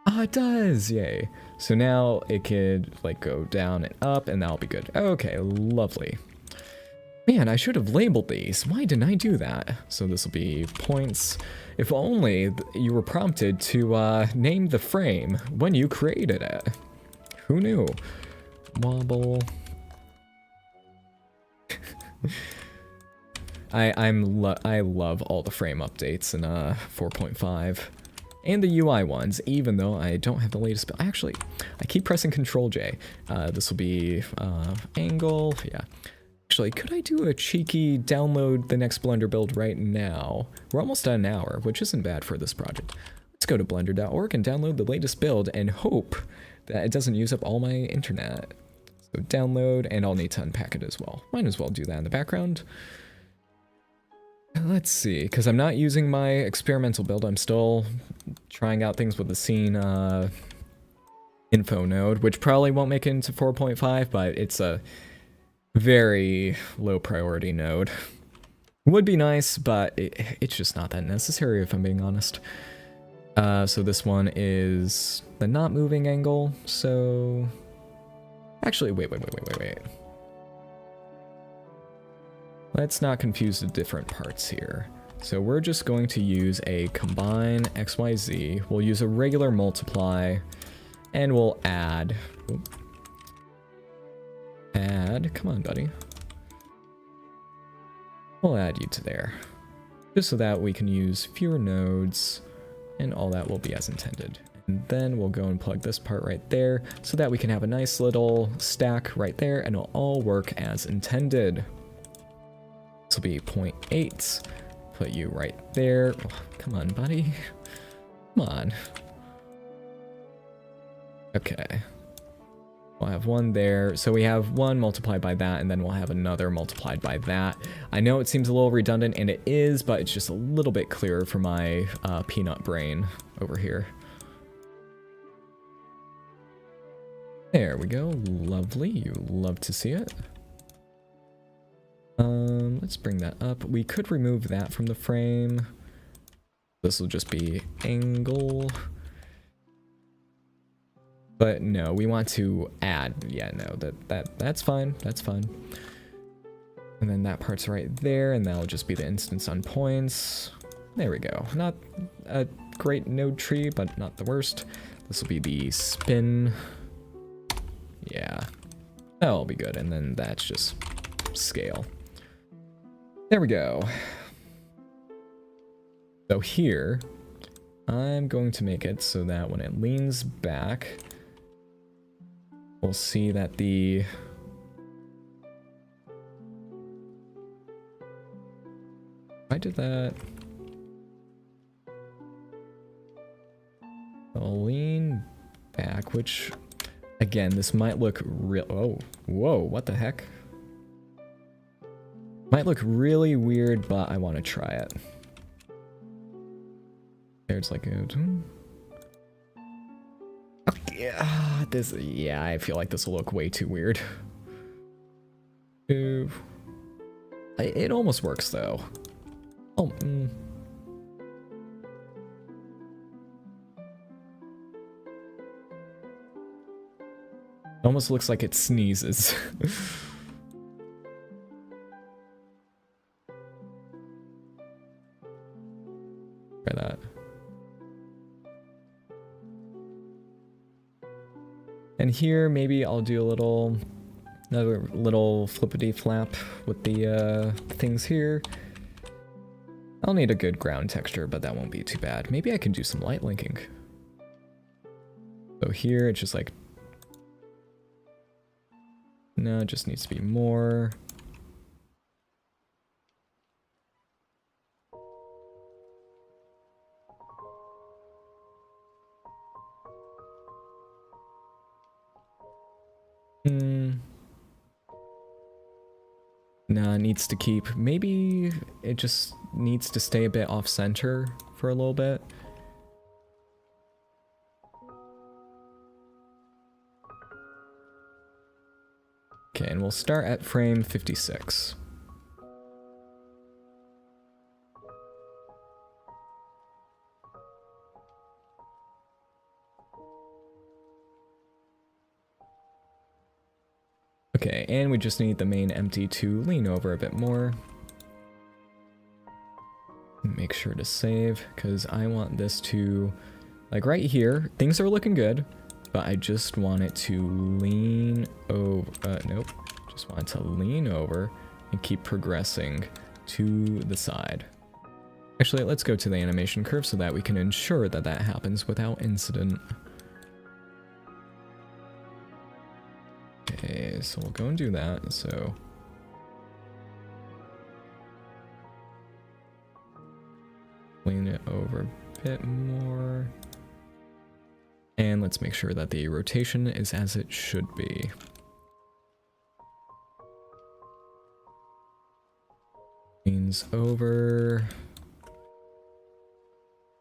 Ah, it does! Yay. So now it could like go down and up and that'll be good. Okay, lovely. Man, I should have labeled these. Why didn't I do that? So this will be points. If only you were prompted to name the frame when you created it. Who knew? Wobble. I love all the frame updates in 4.5 and the UI ones, even though I don't have the latest build. Actually, I keep pressing Control J. This will be angle. Yeah. Actually, could I do a cheeky download the next Blender build right now? We're almost at an hour, which isn't bad for this project. Let's go to blender.org and download the latest build and hope that it doesn't use up all my internet. So download, and I'll need to unpack it as well. Might as well do that in the background. Let's see, because I'm not using my experimental build. I'm still trying out things with the scene info node, which probably won't make it into 4.5, but it's a very low priority node. Would be nice, but it's just not that necessary if I'm being honest. So this one is the not moving angle, so... Actually, wait. Let's not confuse the different parts here. So we're just going to use a combine XYZ. We'll use a regular multiply, and we'll add... come on, buddy. We'll add you to there. Just so that we can use fewer nodes, and all that will be as intended. And then we'll go and plug this part right there, so that we can have a nice little stack right there, and it'll all work as intended. This will be 0.8. Put you right there. Oh, come on, buddy. Come on. Okay. We'll have one there. So we have one multiplied by that, and then we'll have another multiplied by that. I know it seems a little redundant, and it is, but it's just a little bit clearer for my peanut brain over here. There we go. Lovely. You love to see it. Let's bring that up. We could remove that from the frame. This will just be angle. But no, we want to add. Yeah, no, that's fine. That's fine. And then that part's right there, and that'll just be the instance on points. There we go. Not a great node tree, but not the worst. This will be the spin. Yeah, that'll be good. And then that's just scale. There we go. So here, I'm going to make it so that when it leans back, we'll see that the... I did that. I'll lean back, which, again, this might look real... Oh, whoa, what the heck? Might look really weird, but I want to try it. There's like a... Yeah, I feel like this will look way too weird. It almost works though. Oh, almost looks like it sneezes. Try that. And here, maybe I'll do another little flippity flap with the things here. I'll need a good ground texture, but that won't be too bad. Maybe I can do some light linking. So here, it's just like, no, it just needs to be more. No, it needs to keep, maybe it just needs to stay a bit off center for a little bit. Okay, and we'll start at frame 56. Okay, and we just need the main empty to lean over a bit more. Make sure to save, because I want this to, like right here, things are looking good, but I just want it to lean over, nope, just want it to lean over and keep progressing to the side. Actually, let's go to the animation curve so that we can ensure that that happens without incident. Okay, so we'll go and do that, so. Lean it over a bit more. And let's make sure that the rotation is as it should be. Leans over.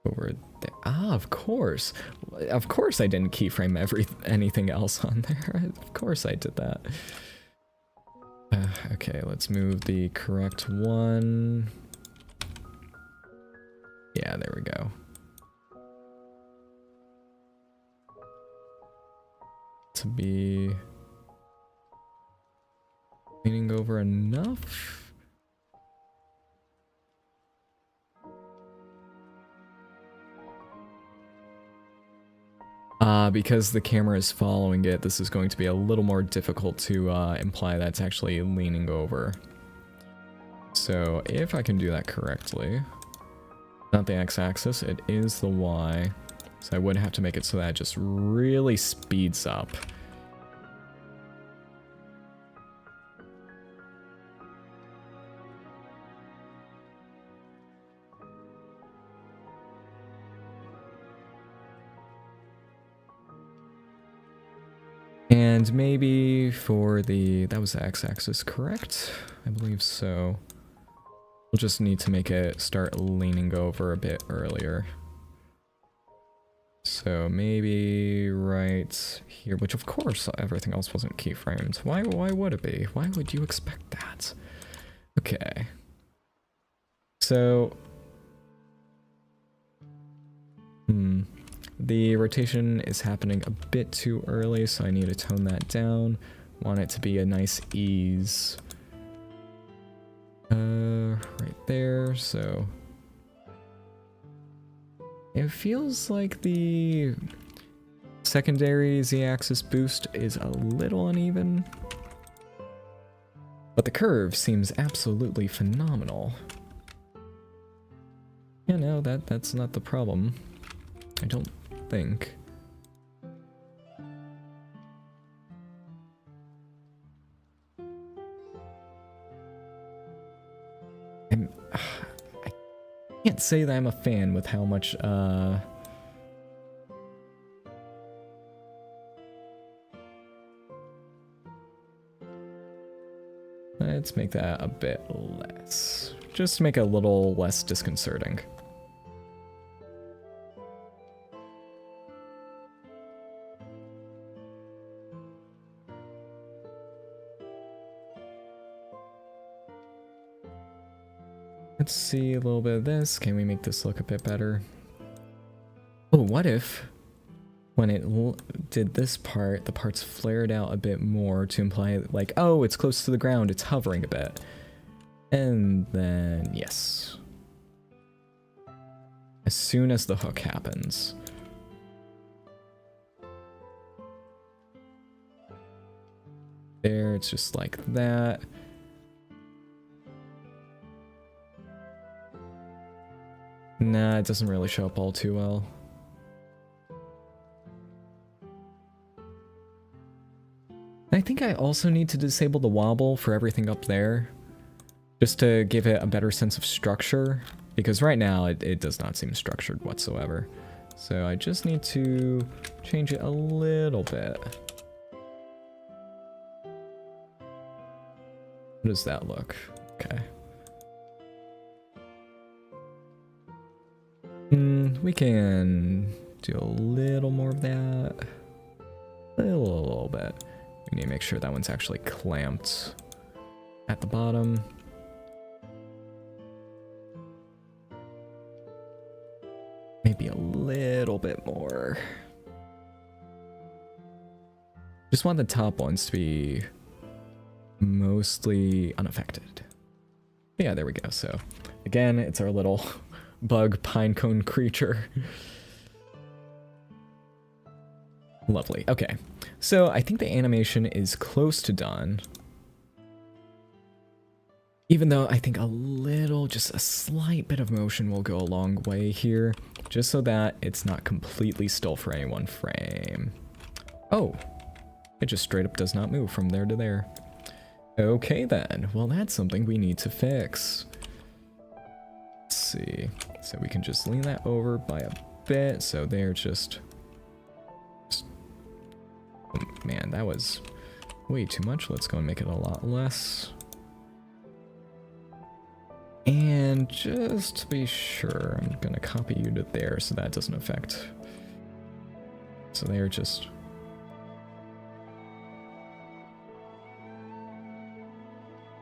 Over there. Ah, of course. Of course I didn't keyframe anything else on there. Of course I did that. Okay, let's move the correct one. Yeah, there we go. To be leaning over enough. Because the camera is following it, this is going to be a little more difficult to imply that's actually leaning over. So if I can do that correctly, not the x-axis, it is the y. So I would have to make it so that it just really speeds up. And maybe for the, that was the x-axis, correct? I believe so. We'll just need to make it start leaning over a bit earlier. So maybe right here, which of course everything else wasn't keyframed. Why would it be? Why would you expect that? Okay. So, the rotation is happening a bit too early, so I need to tone that down. Want it to be a nice ease. Right there, so. It feels like the secondary z-axis boost is a little uneven. But the curve seems absolutely phenomenal. Yeah, no, that's not the problem. I don't think. I can't say that I'm a fan with how much, let's make that a bit less. Just to make it a little less disconcerting. Let's see a little bit of this. Can we make this look a bit better? Oh, what if when it did this part, the parts flared out a bit more to imply like, oh, it's close to the ground, it's hovering a bit. And then, yes. As soon as the hook happens. There, it's just like that. Nah, it doesn't really show up all too well. I think I also need to disable the wobble for everything up there, just to give it a better sense of structure, because right now it does not seem structured whatsoever. So I just need to change it a little bit. How does that look? Okay. We can do a little more of that. A little bit. We need to make sure that one's actually clamped at the bottom. Maybe a little bit more. Just want the top ones to be mostly unaffected. Yeah, there we go. So again, it's our little bug pinecone creature. Lovely. Okay. So I think the animation is close to done. Even though I think a little, just a slight bit of motion will go a long way here, just so that it's not completely still for any one frame. Oh, it just straight up does not move from there to there. Okay then, well that's something we need to fix. Let's see, so we can just lean that over by a bit, so they're just oh, man, that was way too much. Let's go and make it a lot less. And just to be sure, I'm gonna copy you to there so that doesn't affect. So they're just...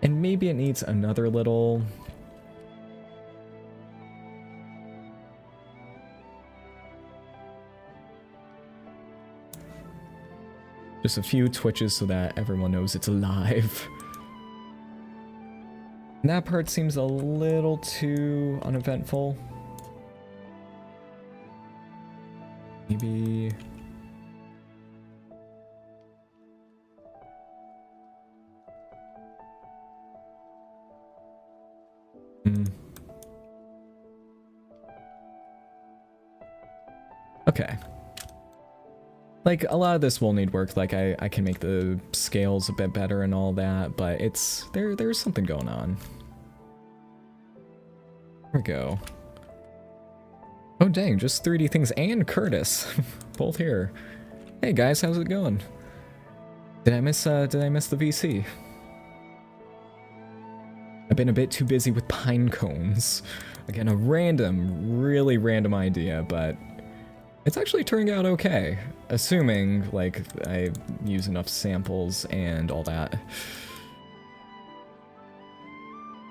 And maybe it needs another little... Just a few twitches so that everyone knows it's alive. That part seems a little too uneventful. Maybe... Okay. Like, a lot of this will need work, like I can make the scales a bit better and all that, but it's, there's something going on. There we go. Oh dang, just 3D things and Curtis, both here. Hey guys, how's it going? Did I miss the VC? I've been a bit too busy with pine cones. Again, a random, really random idea, but it's actually turning out okay. Assuming, like, I use enough samples and all that.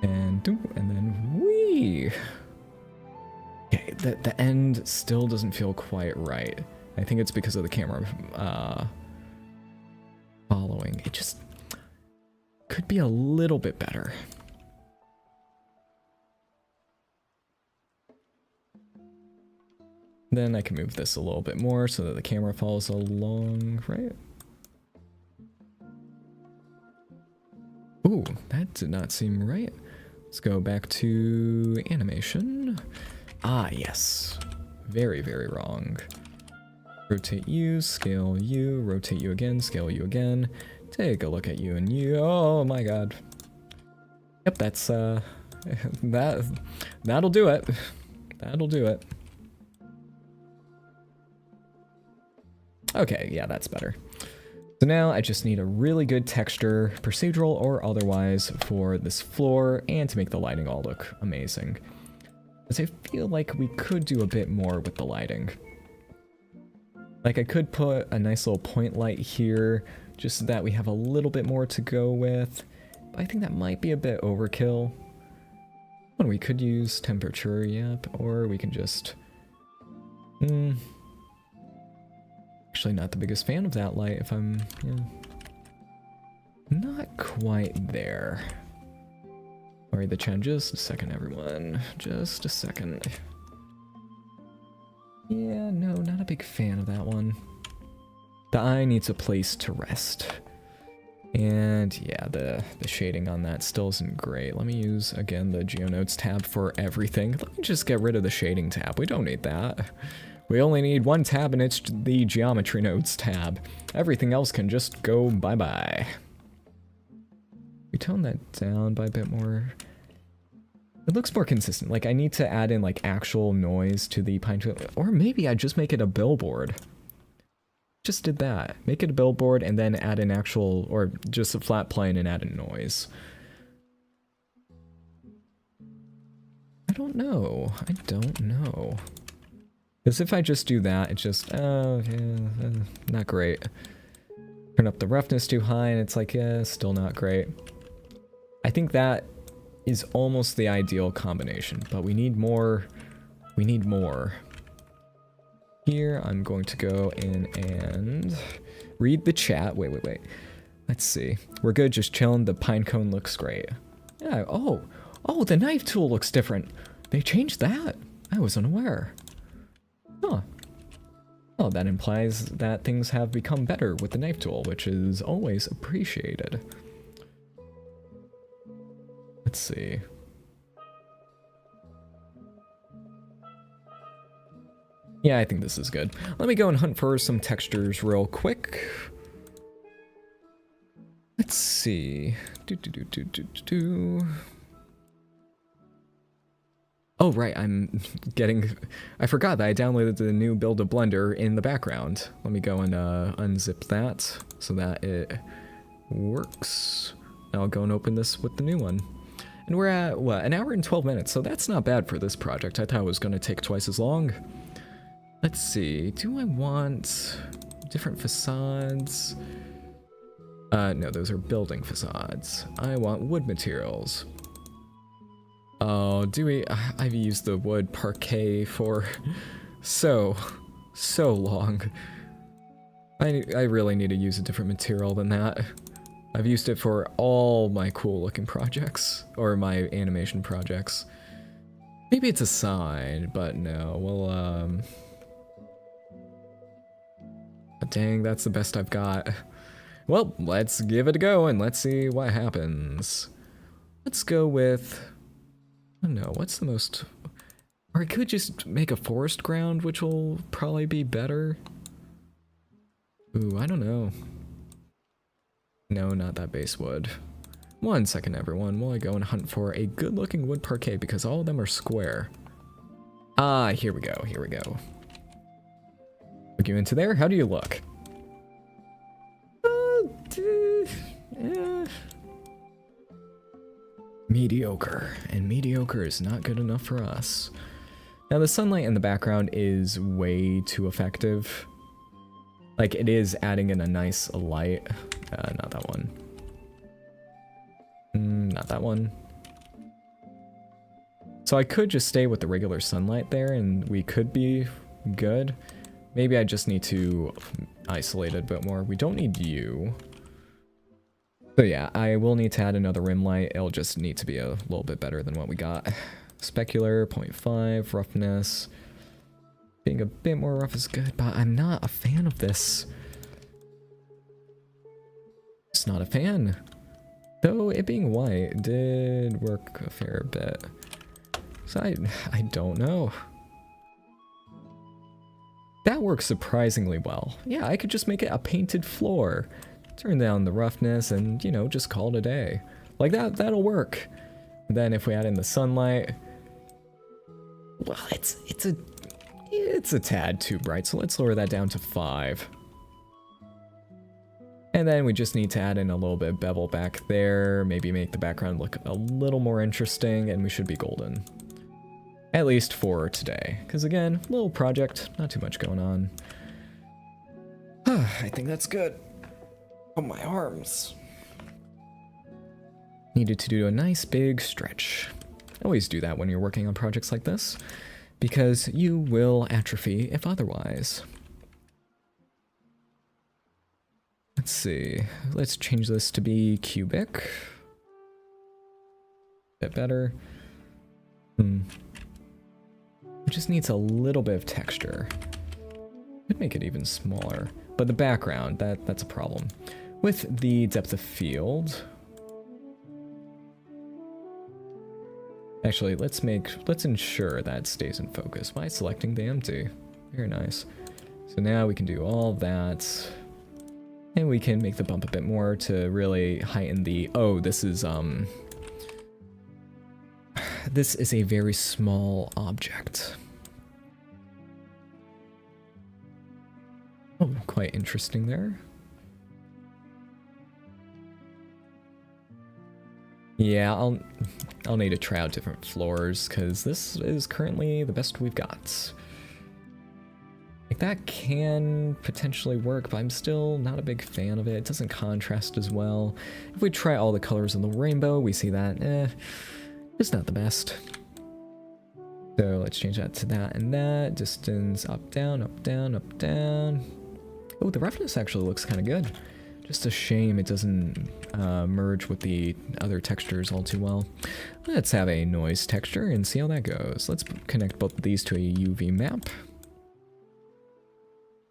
And then whee! Okay, the end still doesn't feel quite right. I think it's because of the camera following. It just could be a little bit better. Then I can move this a little bit more so that the camera follows along, right? Ooh, that did not seem right. Let's go back to animation. Ah, yes. Very, very wrong. Rotate you, scale you, rotate you again, scale you again. Take a look at you and you. Oh my god. Yep, that's, that'll do it. That'll do it. Okay, yeah, that's better. So now I just need a really good texture, procedural or otherwise, for this floor and to make the lighting all look amazing. As I feel like we could do a bit more with the lighting. Like I could put a nice little point light here, just so that we have a little bit more to go with. But I think that might be a bit overkill. Well, we could use temperature, yep, or we can just... Actually not the biggest fan of that light if I'm... Yeah. Not quite there. Sorry, the chat, just a second, everyone. Just a second. Yeah, no, not a big fan of that one. The eye needs a place to rest. And yeah, the shading on that still isn't great. Let me use, again, the GeoNodes tab for everything. Let me just get rid of the shading tab. We don't need that. We only need one tab, and it's the Geometry Nodes tab. Everything else can just go bye-bye. We tone that down by a bit more. It looks more consistent. Like, I need to add in, like, actual noise to the Pinecone. Or maybe I just make it a billboard. Just did that. Make it a billboard and then add an actual, or just a flat plane and add a noise. I don't know. I don't know. Because if I just do that, it's just, oh, yeah, not great. Turn up the roughness too high and it's like, yeah, still not great. I think that is almost the ideal combination, but we need more. We need more. Here, I'm going to go in and read the chat. Wait. Let's see. We're good, just chilling. The Pinecone looks great. Yeah, oh, the knife tool looks different. They changed that. I was unaware. Huh. Well, that implies that things have become better with the knife tool, which is always appreciated. Let's see. Yeah, I think this is good. Let me go and hunt for some textures real quick. Let's see. Oh, right, I forgot that I downloaded the new build of Blender in the background. Let me go and unzip that so that it works. I'll go and open this with the new one. And we're at, what, an hour and 12 minutes, so that's not bad for this project. I thought it was going to take twice as long. Let's see, do I want different facades? No, those are building facades. I want wood materials. Oh, I've used the wood parquet for so long. I really need to use a different material than that. I've used it for all my cool looking projects, or my animation projects. Maybe it's a sign, but no, well, dang, that's the best I've got. Well, let's give it a go and let's see what happens. Let's go with, I don't know, what's the most, or I could just make a forest ground, which will probably be better. Ooh, I don't know. No, not that base wood. 1 second, everyone, while I go and hunt for a good-looking wood parquet, because all of them are square. Ah, here we go, here we go. Look you into there, how do you look? Mediocre, and mediocre is not good enough for us. Now the sunlight in the background is way too effective. Like, it is adding in a nice light. Not that one. Not that one. So I could just stay with the regular sunlight there and we could be good. Maybe I just need to isolate it a bit more. We don't need you. So yeah, I will need to add another rim light. It'll just need to be a little bit better than what we got. Specular, 0.5, roughness. Being a bit more rough is good, but I'm not a fan of this. Just not a fan. Though it being white did work a fair bit. So I don't know. That works surprisingly well. Yeah, I could just make it a painted floor. Turn down the roughness and, you know, just call it a day. Like that'll work. Then if we add in the sunlight, well, it's a tad too bright, so let's lower that down to 5. And then we just need to add in a little bit of bevel back there, maybe make the background look a little more interesting, and we should be golden. At least for today. Because again, little project, not too much going on. I think that's good. Oh, my arms. Needed to do a nice big stretch. Always do that when you're working on projects like this, because you will atrophy if otherwise. Let's see, let's change this to be cubic. Bit better. It just needs a little bit of texture. Could make it even smaller, but the background, that's a problem. With the depth of field, actually, let's ensure that stays in focus by selecting the empty. Very nice. So now we can do all that, and we can make the bump a bit more to really heighten the, oh, this is a very small object. Oh, quite interesting there. Yeah, I'll need to try out different floors, because this is currently the best we've got. Like, that can potentially work, but I'm still not a big fan of it. It doesn't contrast as well. If we try all the colors in the rainbow, we see that, it's not the best. So let's change that to that and that. Distance up, down, up, down, up, down. Oh, the roughness actually looks kind of good. Just a shame it doesn't merge with the other textures all too well. Let's have a noise texture and see how that goes. Let's connect both of these to a UV map.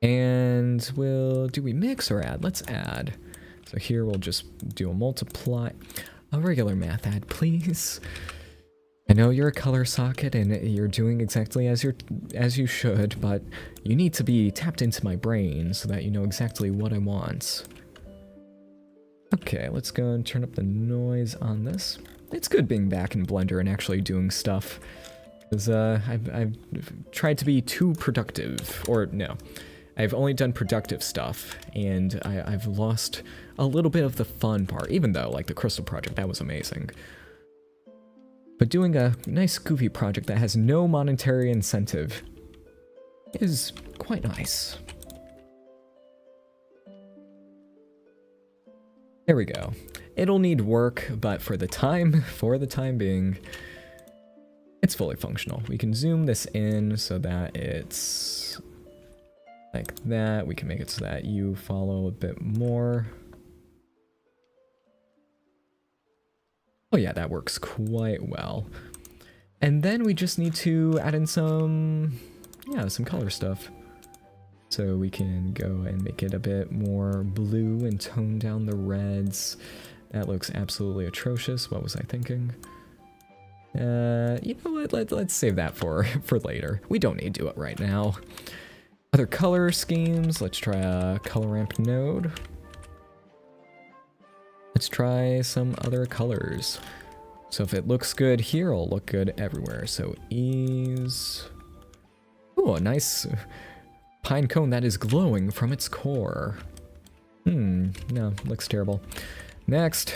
And do we mix or add? Let's add. So here we'll just do a multiply. A regular math add, please. I know you're a color socket and you're doing exactly as you should, but you need to be tapped into my brain so that you know exactly what I want. Okay, let's go and turn up the noise on this. It's good being back in Blender and actually doing stuff, because I've tried to be too productive, or no, I've only done productive stuff, and I've lost a little bit of the fun part, even though, like, the Crystal project, that was amazing. But doing a nice goofy project that has no monetary incentive is quite nice. There we go. It'll need work, but for the time being, it's fully functional. We can zoom this in so that it's like that. We can make it so that you follow a bit more. Oh yeah, that works quite well. And then we just need to add in some color stuff. So we can go and make it a bit more blue and tone down the reds. That looks absolutely atrocious. What was I thinking? You know what? Let's save that for later. We don't need to do it right now. Other color schemes. Let's try a color ramp node. Let's try some other colors. So if it looks good here, it'll look good everywhere. So ease. Oh, a nice pine cone that is glowing from its core. No, looks terrible. Next,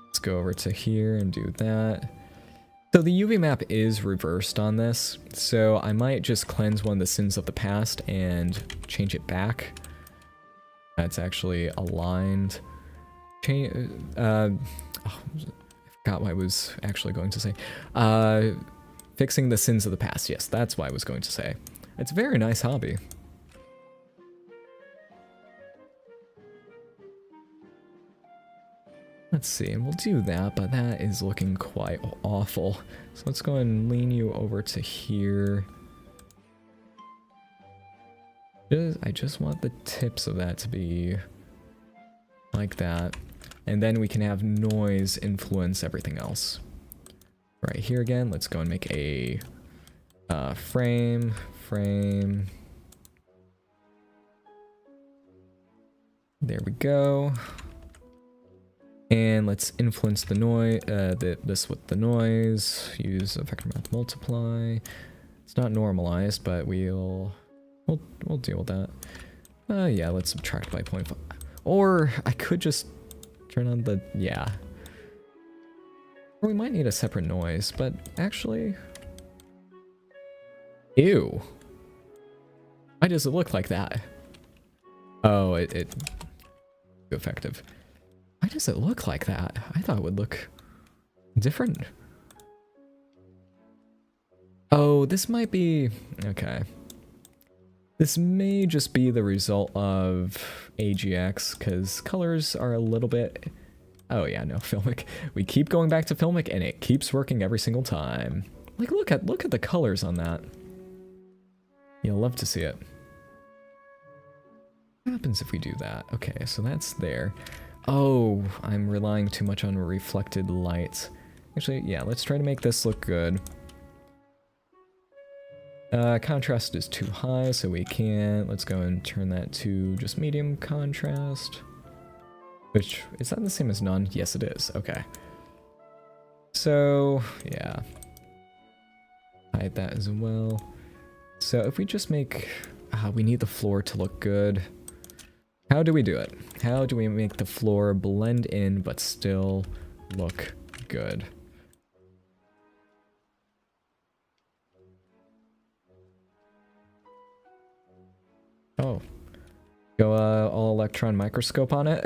let's go over to here and do that. So the UV map is reversed on this, so I might just cleanse one of the sins of the past and change it back. That's actually aligned. I forgot what I was actually going to say. Fixing the sins of the past. Yes, that's what I was going to say. It's a very nice hobby. Let's see, and we'll do that, but that is looking quite awful. So let's go and lean you over to here. I just want the tips of that to be like that. And then we can have noise influence everything else. Right here again, let's go and make a frame. There we go. And let's influence the noise, this with the noise. Use effector math multiply. It's not normalized, but we'll deal with that. Yeah, let's subtract by 0.5. Or I could just turn on the, yeah. Or we might need a separate noise, but actually, ew. Why does it look like that? Oh, it effective. Why does it look like that? I thought it would look different. Oh, this might be... Okay. This may just be the result of AGX, because colors are a little bit... Oh yeah, no, Filmic. We keep going back to Filmic, and it keeps working every single time. Like, look at the colors on that. You'll love to see it. What happens if we do that? Okay, so that's there. Oh, I'm relying too much on reflected light. Actually, yeah, let's try to make this look good. Contrast is too high, so we can't. Let's go and turn that to just medium contrast. Which, is that the same as none? Yes, it is. Okay. So, yeah. Hide that as well. So if we just make... we need the floor to look good. How do we do it? How do we make the floor blend in but still look good? Oh. Go all electron microscope on it?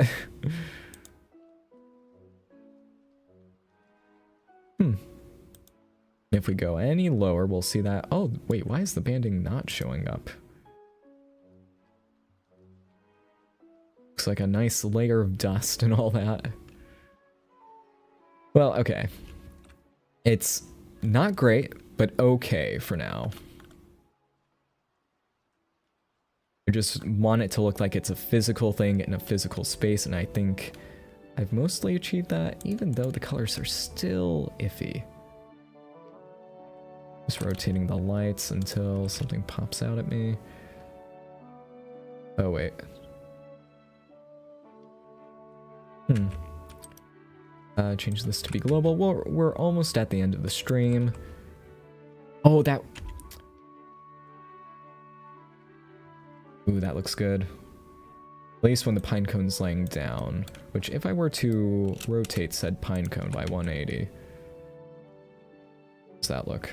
If we go any lower, we'll see that... Oh, wait, why is the banding not showing up? Looks like a nice layer of dust and all that. Well, okay. It's not great, but okay for now. I just want it to look like it's a physical thing in a physical space, and I think I've mostly achieved that, even though the colors are still iffy. Just rotating the lights until something pops out at me. Oh, wait. Change this to be global. We're almost at the end of the stream. Oh, that... Ooh, that looks good. At least when the pinecone's laying down. Which, if I were to rotate said pinecone by 180... Does that look?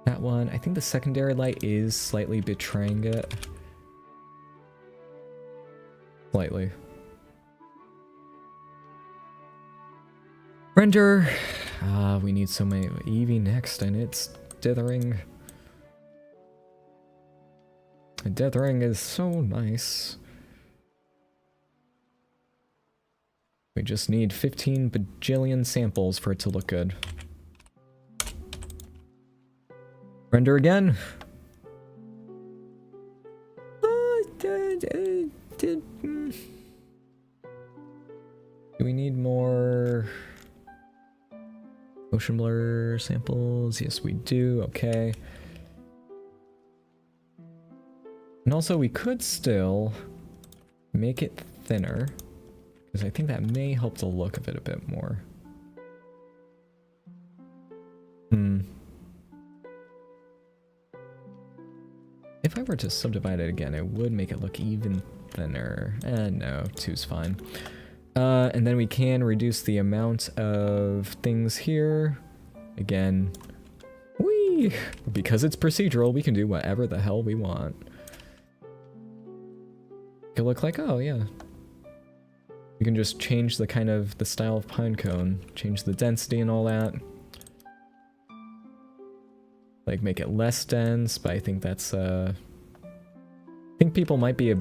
That one, I think the secondary light is slightly betraying it. Slightly. Render! We need so many Eevee next, and it's dithering. And dithering is so nice. We just need 15 bajillion samples for it to look good. Render again. Do we need more motion blur samples? Yes, we do. Okay. And also, we could still make it thinner, because I think that may help the look of it a bit more. If I were to subdivide it again, it would make it look even thinner. No, 2's fine. And then we can reduce the amount of things here. Again, because it's procedural, we can do whatever the hell we want. It could look like, oh yeah. You can just change the kind of the style of pinecone, change the density and all that. Like make it less dense, but I think that's I think people might be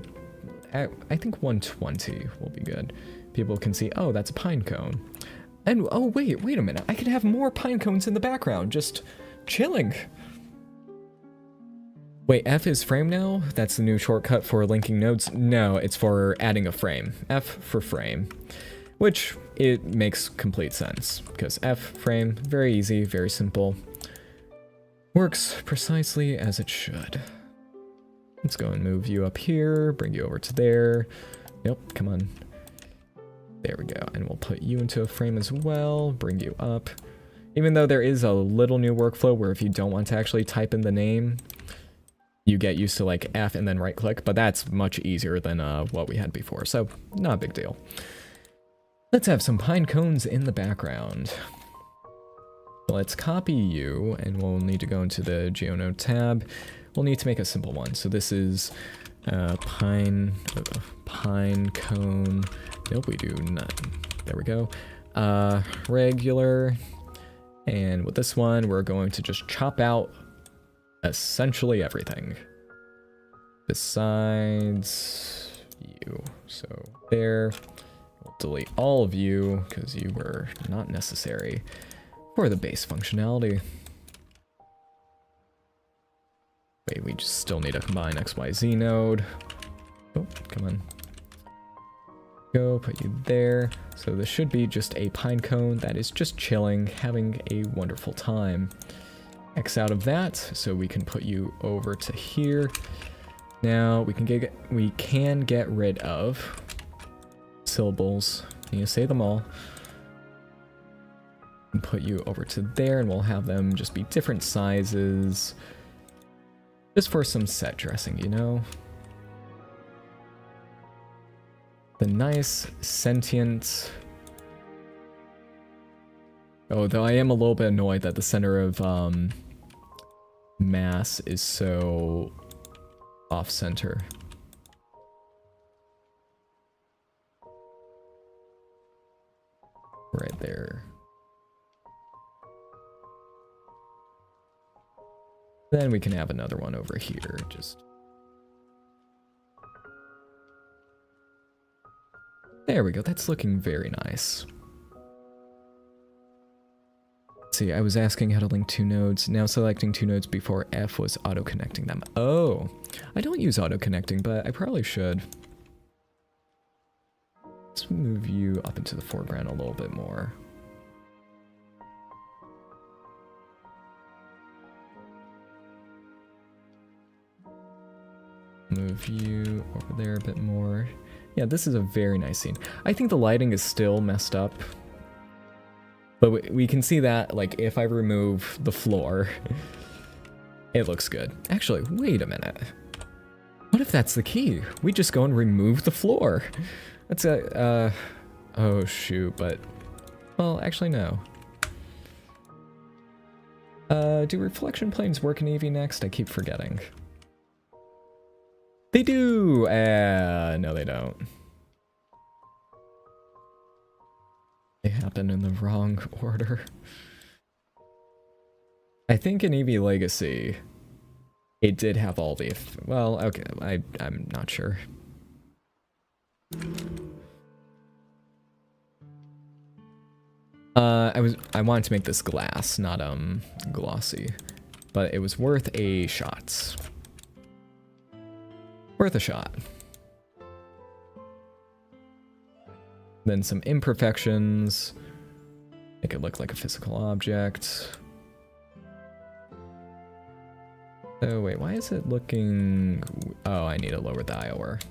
I think 120 will be good. People can see, oh, that's a pinecone. And oh wait a minute, I could have more pinecones in the background, just chilling. Wait, F is frame now? That's the new shortcut for linking nodes? No, it's for adding a frame. F for frame. Which, it makes complete sense, because F frame, very easy, very simple. Works precisely as it should. Let's go and move you up here, bring you over to there. Nope, come on. There we go, and we'll put you into a frame as well, bring you up. Even though there is a little new workflow where if you don't want to actually type in the name, you get used to like F and then right click, but that's much easier than what we had before, so not a big deal. Let's have some pine cones in the background. Let's copy you, and we'll need to go into the GeoNode tab. we'll need to make a simple one. So this is pine cone. Nope, we do none. There we go. Regular. And with this one, we're going to just chop out essentially everything. Besides you. So there. We'll delete all of you because you were not necessary for the base functionality. Wait, we just still need to combine XYZ node. Oh, come on. Go, put you there. So this should be just a pine cone that is just chilling, having a wonderful time. X out of that, so we can put you over to here. Now we can get rid of syllables. You say them all. And put you over to there, and we'll have them just be different sizes. Just for some set dressing, you know? The nice, sentient... Oh, though I am a little bit annoyed that the center of mass is so off-center. Right there. Then we can have another one over here, just... There we go, that's looking very nice. Let's see, I was asking how to link two nodes, now selecting two nodes before F was auto-connecting them. Oh, I don't use auto-connecting, but I probably should. Let's move you up into the foreground a little bit more. Move you over there a bit more. Yeah, this is a very nice scene. I think the lighting is still messed up. But we can see that, like, if I remove the floor, it looks good. Actually, wait a minute. What if that's the key? We just go and remove the floor. That's a, oh shoot, but, well, actually no. Do reflection planes work in EV Next? I keep forgetting. They do! No they don't. They happen in the wrong order. I think in EV Legacy, it did have all the... Well, okay, I'm not sure. I wanted to make this glass, not glossy, but it was worth a shot. Worth a shot. Then some imperfections. Make it look like a physical object. Oh wait, why is it looking... Oh, I need to lower the IOR.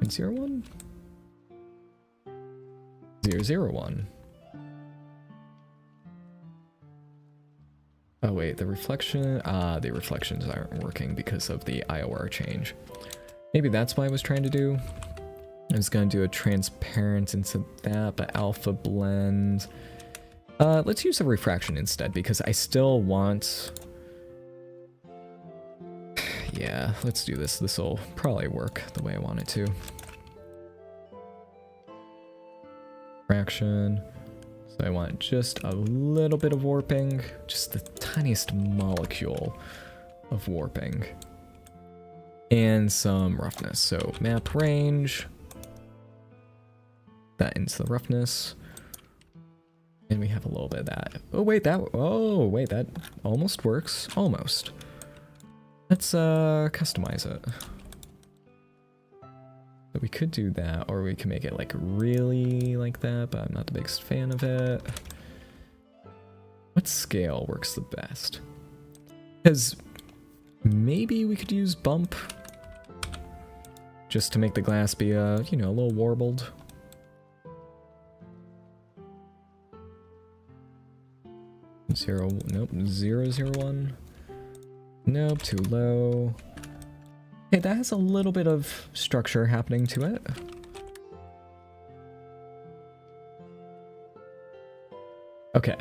0.01? 001. Oh wait, the reflection... the reflections aren't working because of the IOR change. Maybe that's what I was trying to do. I was going to do a transparent into that, but alpha blend. Let's use a refraction instead, because I still want... Yeah, let's do this. This will probably work the way I want it to. Refraction. So I want just a little bit of warping, just the tiniest molecule of warping. And some roughness. So map range. That into the roughness. And we have a little bit of that. Oh wait, that almost works. Almost. Let's customize it. So we could do that, or we can make it like really like that, but I'm not the biggest fan of it. What scale works the best? Because maybe we could use bump just to make the glass be you know, a little warbled. Nope, 001. Nope, too low. Hey, that has a little bit of structure happening to it. Okay,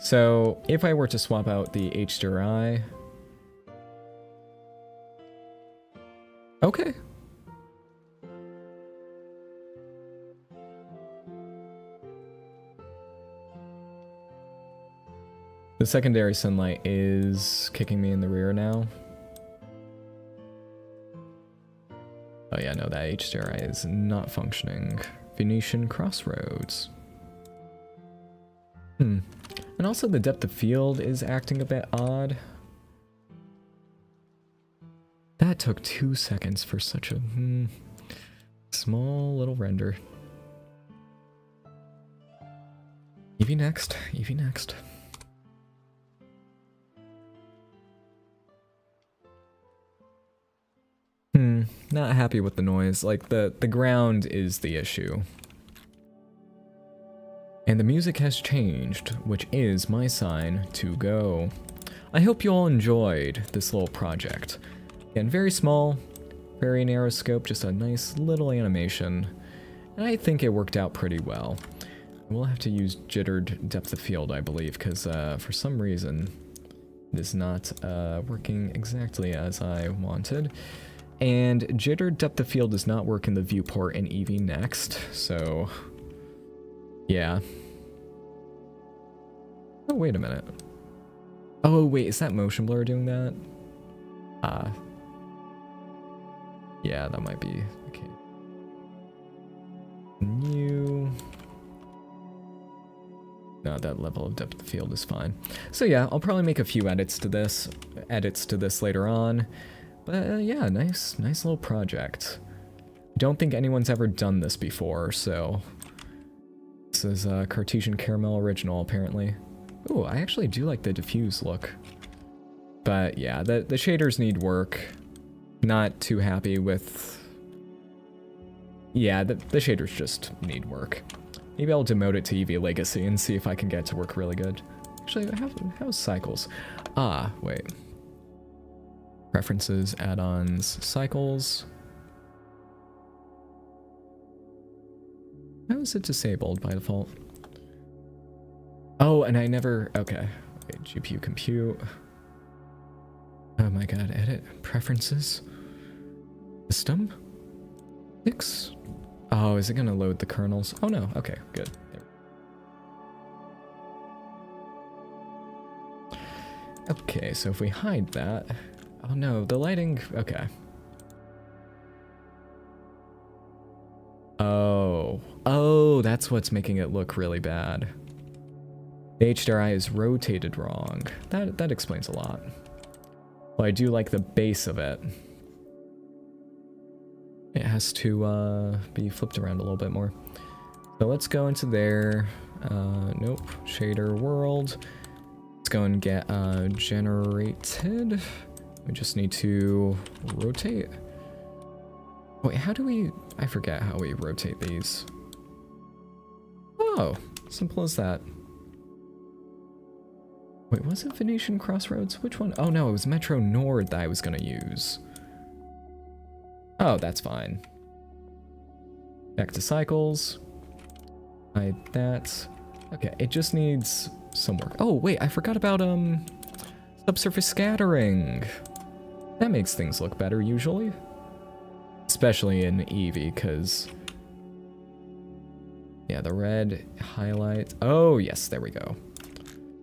So if I were to swap out the HDRI... Okay. The secondary sunlight is kicking me in the rear now. Oh yeah, no, that HDRI is not functioning. Venetian Crossroads. And also the depth of field is acting a bit odd. That took 2 seconds for such a small little render. Eevee next, Eevee next. Not happy with the noise. Like, the ground is the issue. And the music has changed, which is my sign to go. I hope you all enjoyed this little project. Again, very small, very narrow scope, just a nice little animation. And I think it worked out pretty well. We'll have to use jittered depth of field, I believe, because for some reason it is not working exactly as I wanted. And jittered depth of field does not work in the viewport in Eevee Next, so yeah. Oh, wait a minute. Oh, wait, is that motion blur doing that? Yeah, that might be okay. New. No, that level of depth of field is fine. So yeah, I'll probably make a few edits to this later on. But yeah, nice little project. Don't think anyone's ever done this before, so this is a Cartesian Caramel original, apparently. Ooh, I actually do like the diffuse look. But yeah, the shaders need work. Not too happy with... Yeah, the shaders just need work. Maybe I'll demote it to Eevee Legacy and see if I can get it to work really good. Actually, how's cycles? Ah, wait. Preferences, add-ons, cycles. How is it disabled by default? Oh, and I never... Okay. Wait, GPU compute. Oh my god, edit. Preferences. System. 6. Oh, is it gonna load the kernels? Oh no, okay, good. There. Okay, so if we hide that... Oh no, the lighting... Okay. Oh, that's what's making it look really bad. The HDRI is rotated wrong. That explains a lot. Well, I do like the base of it. It has to be flipped around a little bit more. So let's go into there. Nope. Shader world. Let's go and get generated. We just need to rotate. Wait, how do we... I forget how we rotate these. Oh, simple as that. Wait, was it Venetian Crossroads? Which one? Oh no, it was Metro Nord that I was gonna use. Oh, that's fine. Back to cycles. Hide that. Okay, it just needs some work. Oh, wait, I forgot about, subsurface scattering. That makes things look better, usually. Especially in Eevee, because... Yeah, the red highlight. Oh, yes, there we go.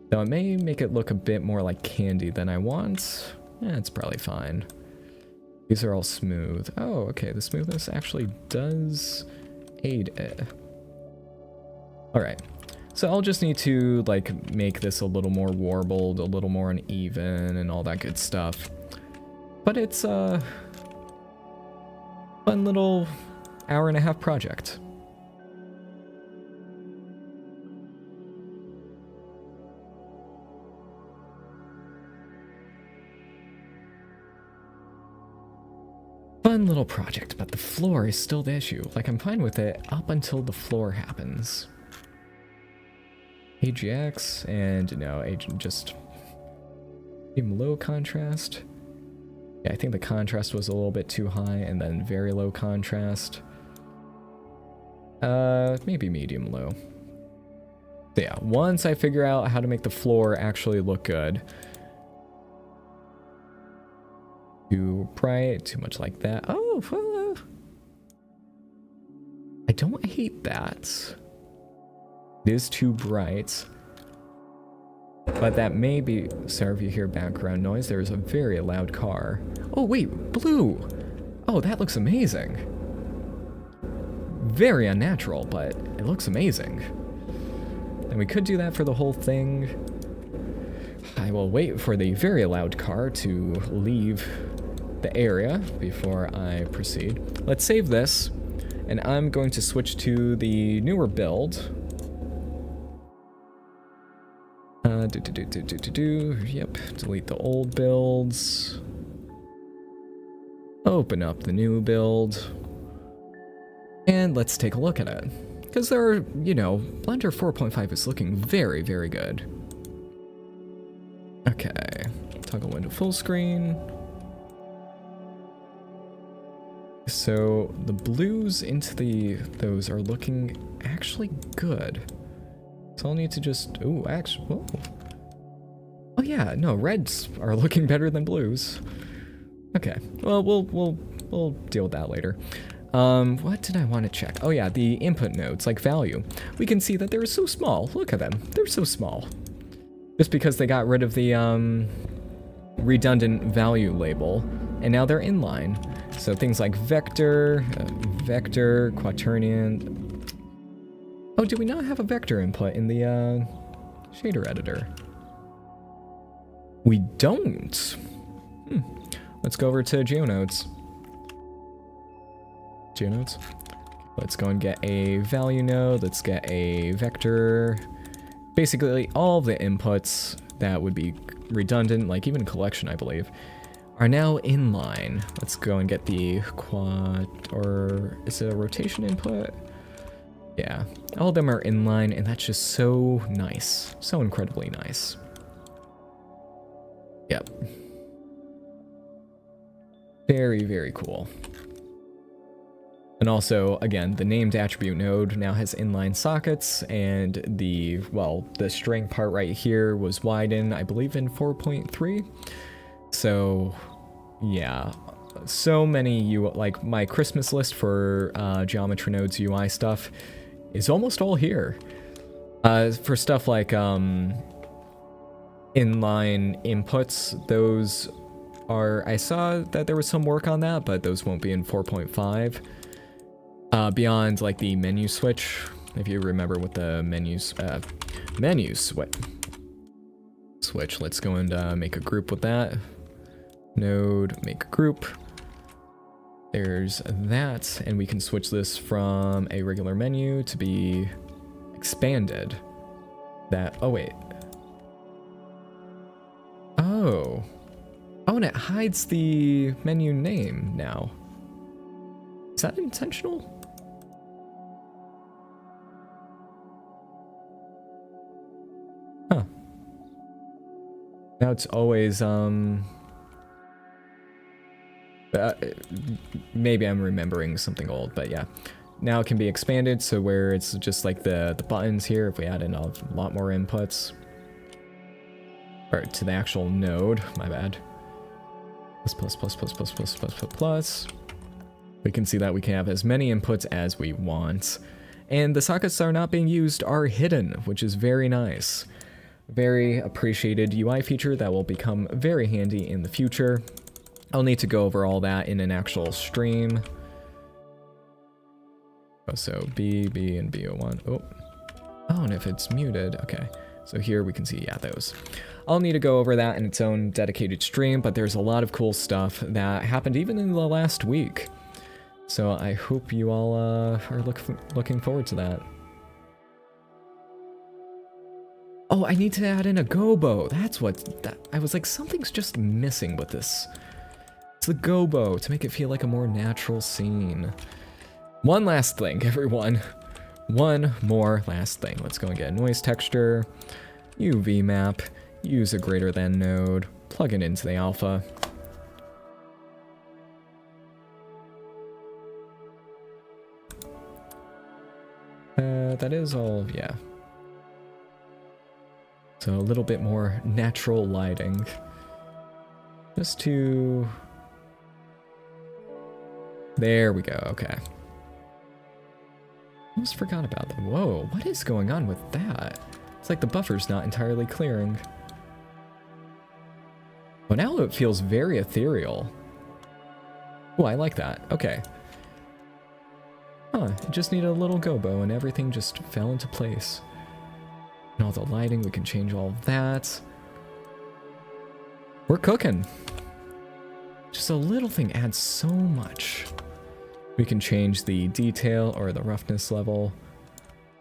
Though it may make it look a bit more like candy than I want. It's probably fine. These are all smooth. Oh, okay, the smoothness actually does aid it. Alright, so I'll just need to, like, make this a little more warbled, a little more uneven, and all that good stuff. But it's a fun little hour-and-a-half project. Fun little project, but the floor is still the issue. Like, I'm fine with it up until the floor happens. AGX, and no, just even low contrast. Yeah, I think the contrast was a little bit too high, and then very low contrast. Maybe medium low. So yeah, once I figure out how to make the floor actually look good. Too bright, too much like that. Oh, I don't hate that. It is too bright. But that may be, sorry if you hear background noise, there is a very loud car. Oh wait, blue! Oh, that looks amazing. Very unnatural, but it looks amazing. And we could do that for the whole thing. I will wait for the very loud car to leave the area before I proceed. Let's save this, and I'm going to switch to the newer build. Yep, delete the old builds. Open up the new build. And let's take a look at it. Because there are, you know, Blender 4.5 is looking very, very good. Okay, toggle window full screen. So the blues into those are looking actually good. So I'll need to just, ooh, actually, whoa. Oh yeah, no, reds are looking better than blues. Okay, well, we'll deal with that later. What did I want to check? Oh yeah, the input nodes, like value. We can see that they're so small. Look at them, they're so small. Just because they got rid of the, redundant value label, and now they're inline. So things like vector, quaternion. Oh, do we not have a vector input in the, shader editor? We don't. Let's go over to GeoNodes. GeoNodes. Let's go and get a value node. Let's get a vector. Basically, all the inputs that would be redundant, like even collection, I believe, are now inline. Let's go and get the quad, or is it a rotation input? Yeah, all of them are inline, and that's just so nice. So incredibly nice. Yep. Very, very cool. And also, again, the named attribute node now has inline sockets, and the, well, the string part right here was widened, I believe, in 4.3. So, yeah. So many, like, my Christmas list for Geometry Nodes UI stuff is almost all here. For stuff like inline inputs, those are, I saw that there was some work on that, but those won't be in 4.5. Beyond like the menu switch, if you remember what the menu switch, let's go and make a group with that. Node, make a group. There's that, and we can switch this from a regular menu to be expanded. That, oh wait. Oh, and it hides the menu name now. Is that intentional? Huh. Now it's always, maybe I'm remembering something old, but yeah. Now it can be expanded, so where it's just like the buttons here, if we add in a lot more inputs. Or to the actual node, my bad. Plus. We can see that we can have as many inputs as we want. And the sockets that are not being used are hidden, which is very nice. Very appreciated UI feature that will become very handy in the future. I'll need to go over all that in an actual stream. Oh, so B, and B01. Oh, and if it's muted, okay. So here we can see, yeah, those. I'll need to go over that in its own dedicated stream, but there's a lot of cool stuff that happened even in the last week. So I hope you all are looking forward to that. Oh, I need to add in a gobo. That's I was like, something's just missing with this. It's the gobo to make it feel like a more natural scene. One last thing, everyone. One more last thing. Let's go and get a noise texture, UV map, use a greater than node, plug it into the alpha. That is all, yeah. So a little bit more natural lighting. Just to... There we go, okay. Almost forgot about that. Whoa, what is going on with that? It's like the buffer's not entirely clearing. But now it feels very ethereal. Oh, I like that. Okay. Huh, it just needed a little gobo and everything just fell into place. And all the lighting, we can change all of that. We're cooking. Just a little thing adds so much. We can change the detail or the roughness level.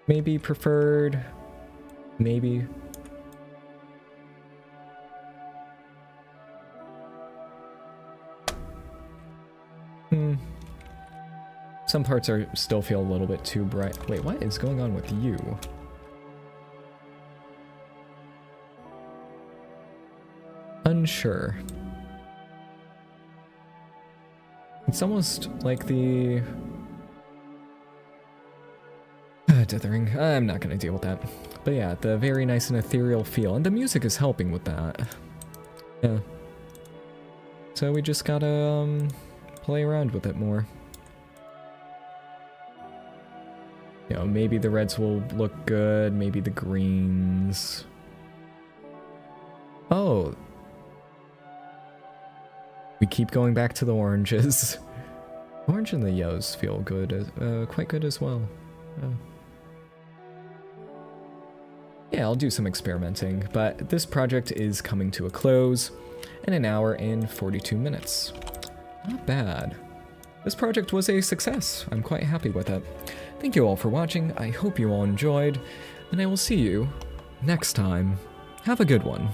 Maybe preferred. Maybe. Some parts still feel a little bit too bright. Wait, what is going on with you? Unsure. It's almost like the... dithering. I'm not gonna deal with that. But yeah, the very nice and ethereal feel. And the music is helping with that. Yeah. So we just gotta, play around with it more. You know, maybe the reds will look good, maybe the greens. Oh. We keep going back to the oranges. Orange and the yellows feel good, quite good as well. Yeah, I'll do some experimenting, but this project is coming to a close in 1 hour and 42 minutes. Not bad. This project was a success. I'm quite happy with it. Thank you all for watching. I hope you all enjoyed, and I will see you next time. Have a good one.